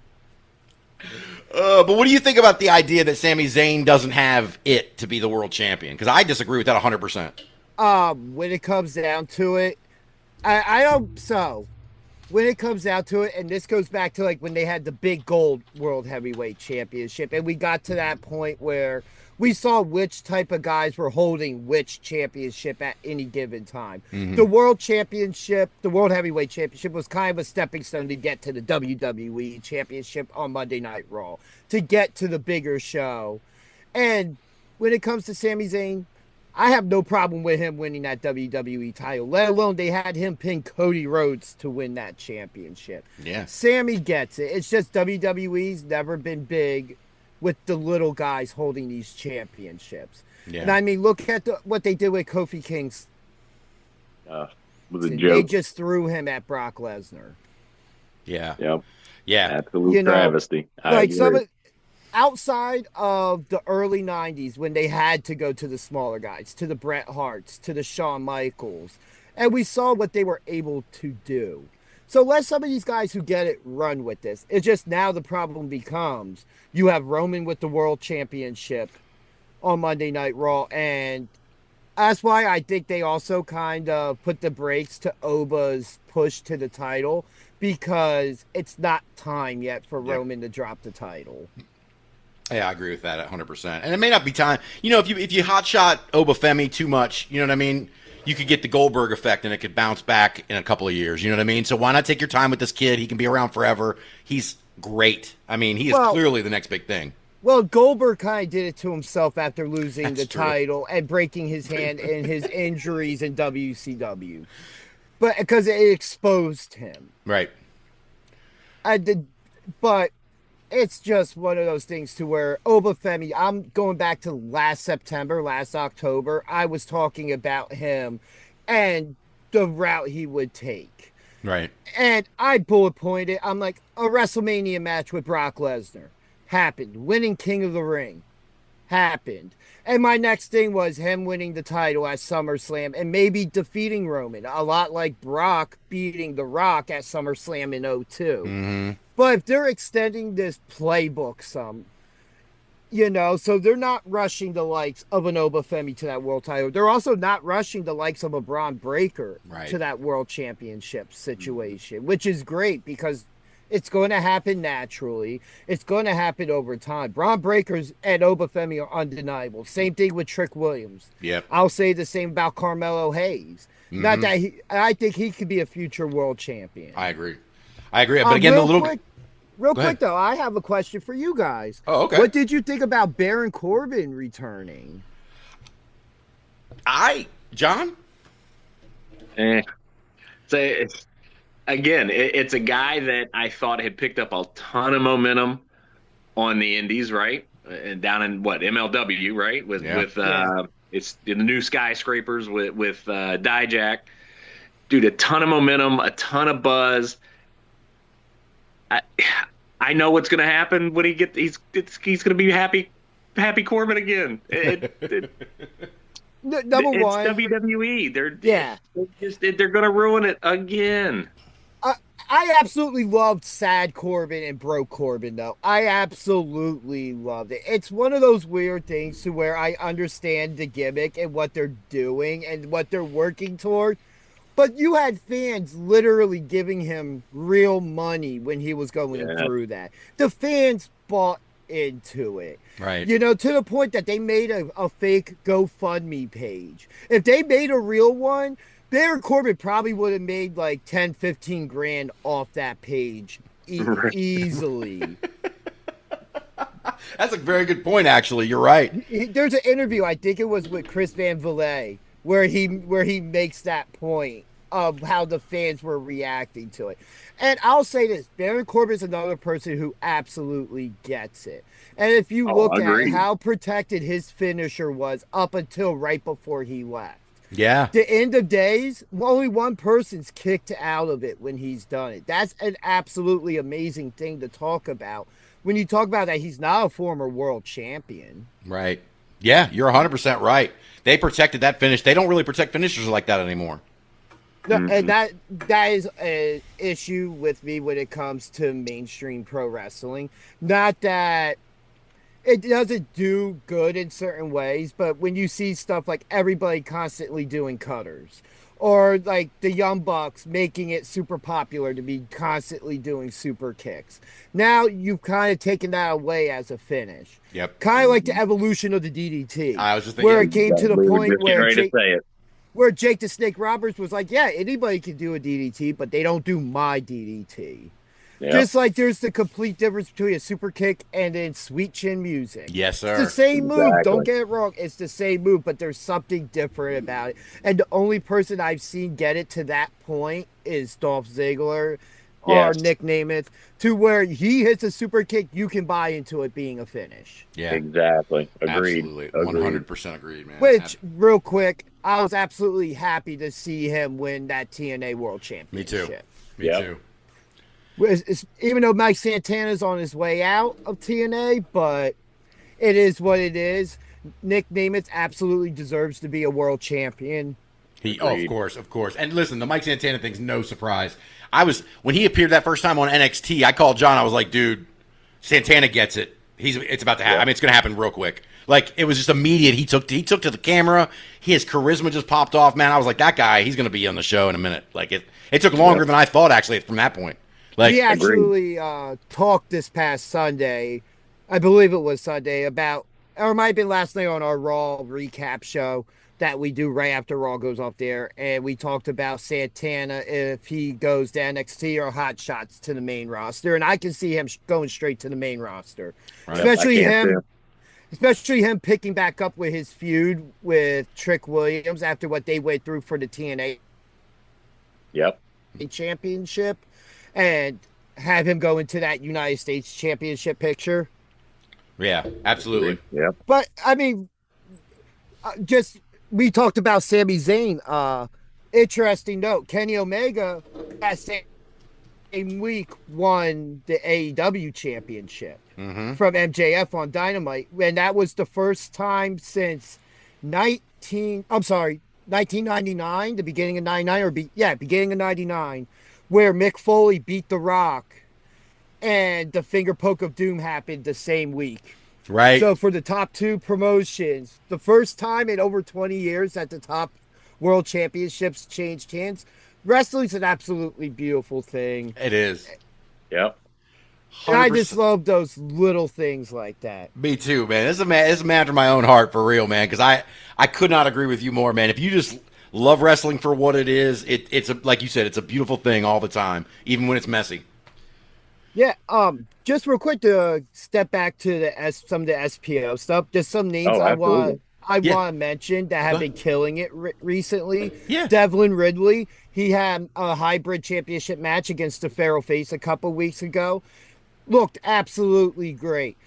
But what do you think about the idea that Sami Zayn doesn't have it to be the world champion? Because I disagree with that 100%. When it comes down to it, I don't. So when it comes down to it, and this goes back to like when they had the big gold world heavyweight championship, and we got to that point where we saw which type of guys were holding which championship at any given time. Mm-hmm. The world championship, the world heavyweight championship was kind of a stepping stone to get to the WWE championship on Monday Night Raw, to get to the bigger show. And when it comes to Sami Zayn, I have no problem with him winning that WWE title, let alone they had him pin Cody Rhodes to win that championship. Yeah. Sammy gets it. It's just WWE's never been big with the little guys holding these championships. Yeah. And I mean, look at what they did with Kofi Kingston. Was a They joke. just threw him at Brock Lesnar. Yeah. Yep. Yeah. Absolute travesty. Like outside of the early 90s when they had to go to the smaller guys, to the Bret Harts, to the Shawn Michaels, and we saw what they were able to do. So let some of these guys who get it run with this. It's just now the problem becomes you have Roman with the world championship on Monday Night Raw, and that's why I think they also kind of put the brakes to Oba's push to the title, because it's not time yet for Roman to drop the title. Yeah, I agree with that 100%. And it may not be time. You know, if you hotshot Obafemi too much, you know what I mean? You could get the Goldberg effect, and it could bounce back in a couple of years. You know what I mean? So why not take your time with this kid? He can be around forever. He's great. I mean, he is clearly the next big thing. Well, Goldberg kind of did it to himself after losing That's the true. title and breaking his hand and his injuries in WCW. But because it exposed him. Right. But it's just one of those things to where Obafemi, I'm going back to last October, I was talking about him and the route he would take. Right. And I bullet pointed, I'm like, a WrestleMania match with Brock Lesnar happened. Winning King of the Ring happened. And my next thing was him winning the title at SummerSlam and maybe defeating Roman, a lot like Brock beating The Rock at SummerSlam in 02. Mm-hmm. But if they're extending this playbook some, you know, so they're not rushing the likes of an Obafemi to that world title. They're also not rushing the likes of a Braun Breaker to that world championship situation, which is great because it's going to happen naturally. It's going to happen over time. Braun Breakers and Obafemi are undeniable. Same thing with Trick Williams. Yep. I'll say the same about Carmelo Hayes. Mm-hmm. Not that I think he could be a future world champion. I agree. But again, Real quick, though, I have a question for you guys. Oh, okay. What did you think about Baron Corbin returning? John? It's a guy that I thought had picked up a ton of momentum on the Indies, right? And down in MLW, right? With it's the new skyscrapers with Dijak. Dude, a ton of momentum, a ton of buzz. I know what's going to happen when he's going to be happy Corbin again. Number one, it's WWE. They're going to ruin it again. I absolutely loved Sad Corbin and Broke Corbin, though. I absolutely loved it. It's one of those weird things to where I understand the gimmick and what they're doing and what they're working toward. But you had fans literally giving him real money when he was going through that. The fans bought into it. Right. You know, to the point that they made a fake GoFundMe page. If they made a real one, Baron Corbin probably would have made like 10, 15 grand off that page easily. That's a very good point, actually. You're right. There's an interview, I think it was with Chris Van Vliet, where he makes that point of how the fans were reacting to it. And I'll say this, Baron Corbin is another person who absolutely gets it. And if you look at how protected his finisher was up until right before he left. Yeah. The end of days, only one person's kicked out of it when he's done it. That's an absolutely amazing thing to talk about when you talk about that he's not a former world champion. Right. Yeah, you're 100% right. They protected that finish. They don't really protect finishers like that anymore. No, and that is an issue with me when it comes to mainstream pro wrestling. Not that it doesn't do good in certain ways, but when you see stuff like everybody constantly doing cutters, or like the Young Bucks making it super popular to be constantly doing super kicks, now you've kind of taken that away as a finish. Yep. Kind of like the evolution of the DDT, I was just thinking, where it came to the We were point just getting ready to say it. where Jake the Snake Roberts was like, yeah, anybody can do a DDT, but they don't do my DDT. Yep. Just like there's the complete difference between a super kick and then sweet chin music. yes, sir. It's the same move. Exactly. Don't get it wrong. It's the same move, but there's something different about it. And the only person I've seen get it to that point is Dolph Ziggler or Yes. Nick Nemeth, to where he hits a super kick, you can buy into it being a finish. Yeah, Exactly. Agreed. absolutely, Agreed. 100% agreed, man. Which, real quick, I was absolutely happy to see him win that TNA World Me Championship. too. Me Yep. too. Even though Mike Santana's on his way out of TNA, but it is what it is. Nick Nemeth absolutely deserves to be a world champion. Of Agreed. course. And listen, the Mike Santana thing's no surprise. When he appeared that first time on NXT, I called John. I was like, dude, Santana gets it. It's about to happen. Yeah. I mean, it's going to happen real quick. Like, it was just immediate. He took to the camera. His charisma just popped off, man. I was like, that guy, he's going to be on the show in a minute. Like, it took longer than I thought, actually, from that point. Like, He actually talked this past Sunday, I believe it was Sunday, about, or it might have been last night on our Raw recap show that we do right after Raw goes off there, and we talked about Santana if he goes to NXT or Hot Shots to the main roster, and I can see him going straight to the main roster, Right. especially I can him. Especially him picking back up with his feud with Trick Williams after what they went through for the TNA Yep. championship, and have him go into that United States championship picture. yeah, absolutely. Yep. But I mean, we talked about Sami Zayn. Interesting note: Kenny Omega that same week won the AEW championship from MJF on Dynamite, and that was the first time since 1999, the beginning of 99, beginning of 99, where Mick Foley beat The Rock, and the finger poke of doom happened the same week. Right. So for the top two promotions, the first time in over 20 years that the top world championships changed hands, wrestling's an absolutely beautiful thing. it is. Yep. And I 100%. just love those little things like that. Me too, man. This is a man after my own heart, for real, man. Because I could not agree with you more, man. If you just love wrestling for what it is, it's like you said, it's a beautiful thing all the time, even when it's messy. Yeah, just real quick to step back to some of the SPO stuff. There's some names Oh, I want Yeah. to mention that have been killing it recently. Yeah. Devlin Ridley, he had a hybrid championship match against the Pharaoh Face a couple weeks ago. Looked absolutely great.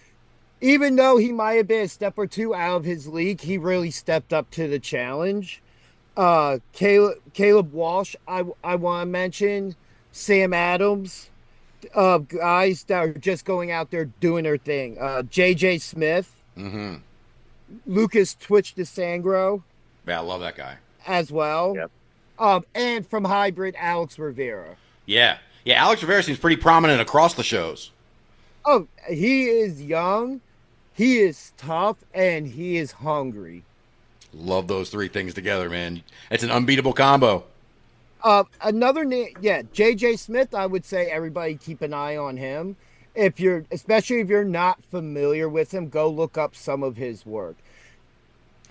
Even though he might have been a step or two out of his league, he really stepped up to the challenge. Caleb Walsh, I want to mention. Sam Adams. Guys that are just going out there doing their thing. JJ Smith, Lucas Twitch DeSangro Yeah, I love that guy. as well. Yep. And from Hybrid, Alex Rivera. Yeah. Alex Rivera seems pretty prominent across the shows. Oh, he is young, he is tough, and he is hungry. Love those three things together, man. It's an unbeatable combo. Another name, JJ Smith, I would say everybody keep an eye on him. Especially if you're not familiar with him, go look up some of his work.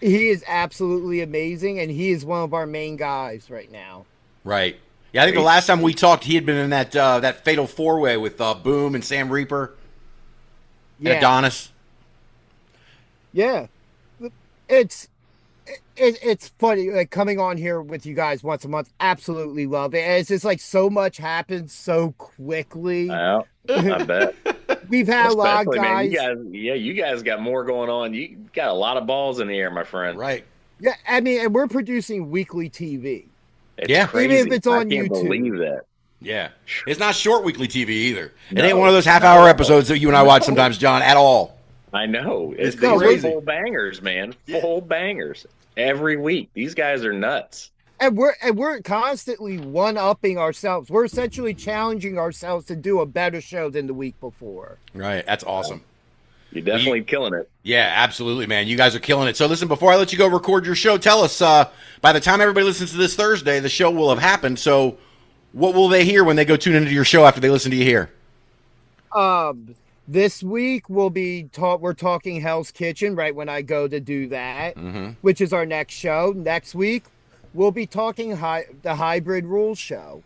He is absolutely amazing, and he is one of our main guys right now. Right. Yeah, I think the last time we talked, he had been in that fatal four-way with Boom and Sam Reaper and Adonis. Yeah. It's funny, like, coming on here with you guys once a month. Absolutely love it. And it's just like so much happens so quickly. I bet. We've had a lot of Especially, guys. man, you guys got more going on. You got a lot of balls in the air, my friend. Right. Yeah, I mean, and we're producing weekly TV. It's Yeah. crazy. Even if it's on I can't YouTube. believe that. Yeah. It's not short weekly TV either. It No. ain't one of those half-hour episodes that you and I watch sometimes, John, at all. I know. It's These are crazy. full bangers, man. Full bangers every week. These guys are nuts. And we're constantly one-upping ourselves. We're essentially challenging ourselves to do a better show than the week before. Right. That's awesome. You're definitely killing it. Yeah, absolutely, man. You guys are killing it. So listen, before I let you go record your show, tell us, by the time everybody listens to this Thursday, the show will have happened. So what will they hear when they go tune into your show after they listen to you here? This week we're talking Hell's Kitchen right when I go to do that, which is our next show. Next week we'll be talking the Hybrid Rules show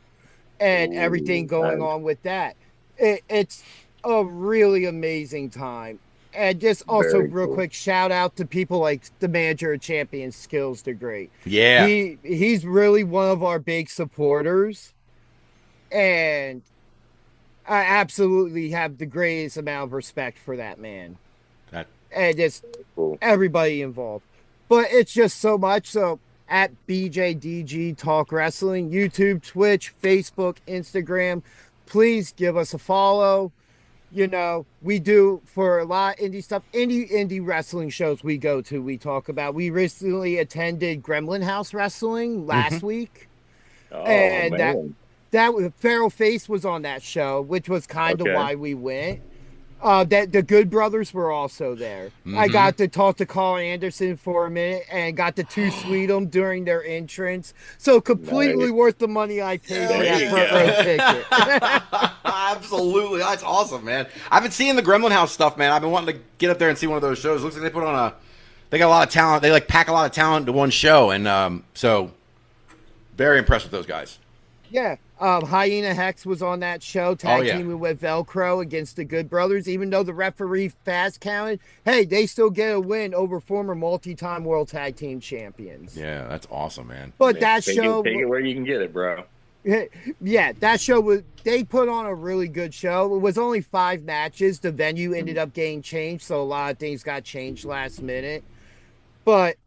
and everything going on with that. It's a really amazing time. And just also real quick shout out to people like the manager of Champion Skills. They're great. Yeah. He's really one of our big supporters. And I absolutely have the greatest amount of respect for that man. And just everybody involved. But it's just so much. So at BJDG Talk Wrestling, YouTube, Twitch, Facebook, Instagram, please give us a follow. You know, we do for a lot of indie stuff, indie wrestling shows we go to, we talk about. We recently attended Gremlin House Wrestling last week. Oh, and man. that Feral Face was on that show, which was kind of why we went. That the Good Brothers were also there. I got to talk to Carl Anderson for a minute and got to sweet them during their entrance. So completely worth the money I paid for that front row ticket. Absolutely. That's awesome, man. I've been seeing the Gremlin House stuff, man. I've been wanting to get up there and see one of those shows. Looks like they put on they got a lot of talent. They pack a lot of talent into one show. And so very impressed with those guys. Yeah. Hyena Hex was on that show, teaming with Velcro against the Good Brothers. Even though the referee fast counted, hey, they still get a win over former multi-time World Tag Team Champions. Yeah, that's awesome, man. But that show... Take it where you can get it, bro. Yeah, that show they put on a really good show. It was only 5 matches. The venue ended up getting changed, so a lot of things got changed last minute. But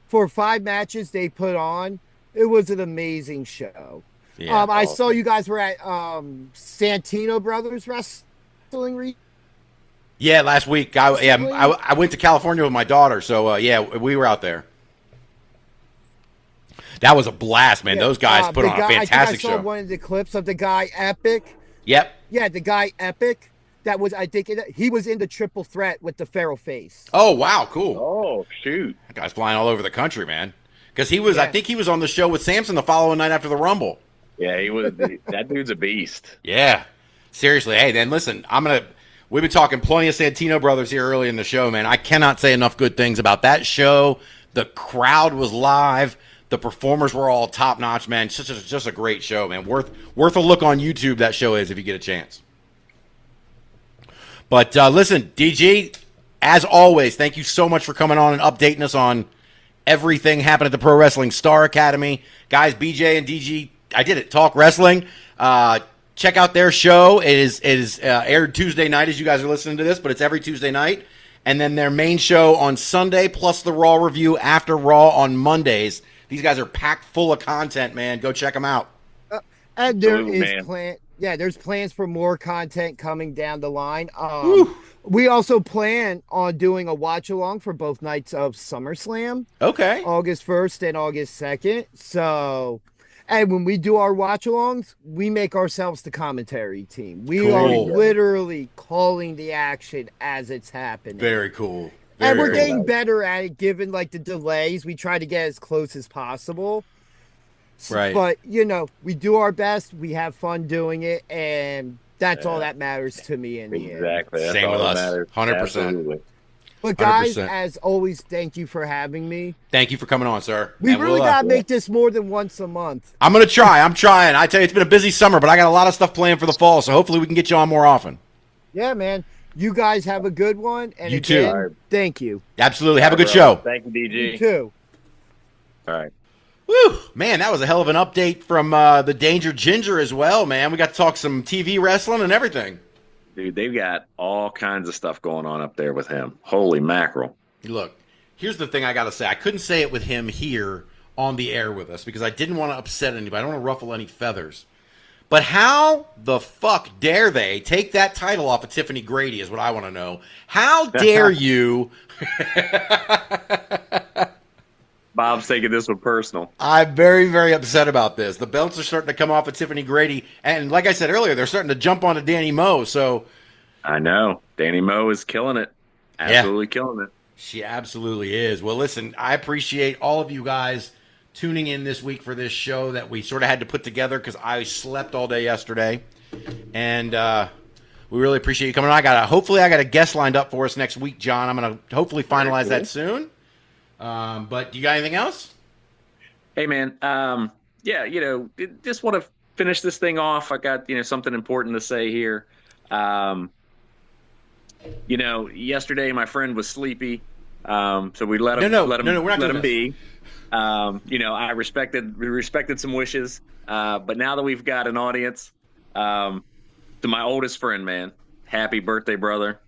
for 5 matches they put on, it was an amazing show. Yeah, I saw you guys were at Santino Brothers Wrestling. Yeah, last week. I went to California with my daughter, so we were out there. That was a blast, man. Those guys put on a fantastic show. I saw one of the clips of the guy Epic. Yep. Yeah, the guy Epic. That was, I think, he was in the Triple Threat with the Feral Face. Oh, wow, cool. Oh, shoot. That guy's flying all over the country, man. Because he was, I think he was on the show with Sampson the following night after the Rumble. Yeah, he was. That dude's a beast. Yeah, seriously. Hey, then listen, we've been talking plenty of Santino Brothers here early in the show, man. I cannot say enough good things about that show. The crowd was live. The performers were all top notch, man. Just a great show, man. Worth a look on YouTube. That show is if you get a chance. But listen, DG, as always, thank you so much for coming on and updating us on everything happened at the Pro Wrestling Star Academy, guys. BJ and DG. I did it. Talk Wrestling. Check out their show. It is aired Tuesday night as you guys are listening to this, but it's every Tuesday night. And then their main show on Sunday, plus the Raw review after Raw on Mondays. These guys are packed full of content, man. Go check them out. And there's plans for more content coming down the line. We also plan on doing a watch along for both nights of SummerSlam. Okay. August 1st and August 2nd. So... And when we do our watch-alongs, we make ourselves the commentary team. We are literally calling the action as it's happening. Very cool. And we're getting better at it, given like the delays. We try to get as close as possible. Right. But, we do our best. We have fun doing it. And that's all that matters to me in the end. Exactly. That's Same all with that us. matters. 100%. Absolutely. But guys, 100%. as always, thank you for having me. Thank you for coming on, sir. We really got to make this more than once a month. I'm going to try. I'm trying. I tell you, it's been a busy summer, but I got a lot of stuff planned for the fall, so hopefully we can get you on more often. Yeah, man. You guys have a good one. And you again, too. Thank you. Absolutely. Have a good show. Thank you, DG. You too. All right. Woo! Man, that was a hell of an update from the Danger Ginger as well, man. We got to talk some TV wrestling and everything. Dude, they've got all kinds of stuff going on up there with him. Holy mackerel. Look, here's the thing I got to say. I couldn't say it with him here on the air with us because I didn't want to upset anybody. I don't want to ruffle any feathers. But how the fuck dare they take that title off of Tiffany Grady is what I want to know. How dare you Bob's taking this one personal. I'm very, very upset about this. The belts are starting to come off of Tiffany Grady, and like I said earlier, they're starting to jump onto Danny Moe. So I know Danny Moe is killing it, absolutely killing it. she absolutely is. Well, listen, I appreciate all of you guys tuning in this week for this show that we sort of had to put together because I slept all day yesterday, and we really appreciate you coming on. Hopefully I got a guest lined up for us next week, John. I'm going to hopefully finalize that soon. But do you got anything else? Hey, man. Yeah, just want to finish this thing off. I got, something important to say here. Yesterday my friend was sleepy. So we let him, we're not let doing him be. I respected some wishes. But now that we've got an audience, to my oldest friend, man, happy birthday, brother.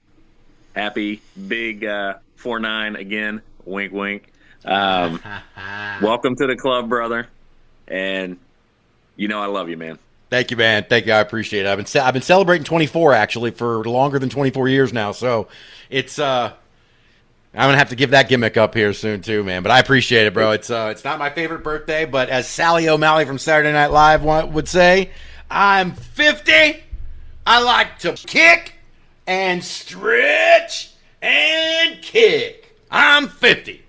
Happy big 4-9 again. Wink, wink. Welcome to the club, brother. And I love you, man. Thank you, man. Thank you. I appreciate it. I've been celebrating 24 actually for longer than 24 years now. So it's I'm gonna have to give that gimmick up here soon too, man. But I appreciate it, bro. It's not my favorite birthday, but as Sally O'Malley from Saturday Night Live would say, I'm 50. I like to kick and stretch and kick. I'm 50.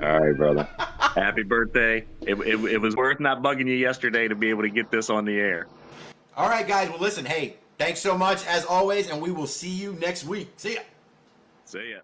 All right, brother. Happy birthday. It was worth not bugging you yesterday to be able to get this on the air. All right, guys. Well, listen, hey, thanks so much as always, and we will see you next week. See ya. See ya.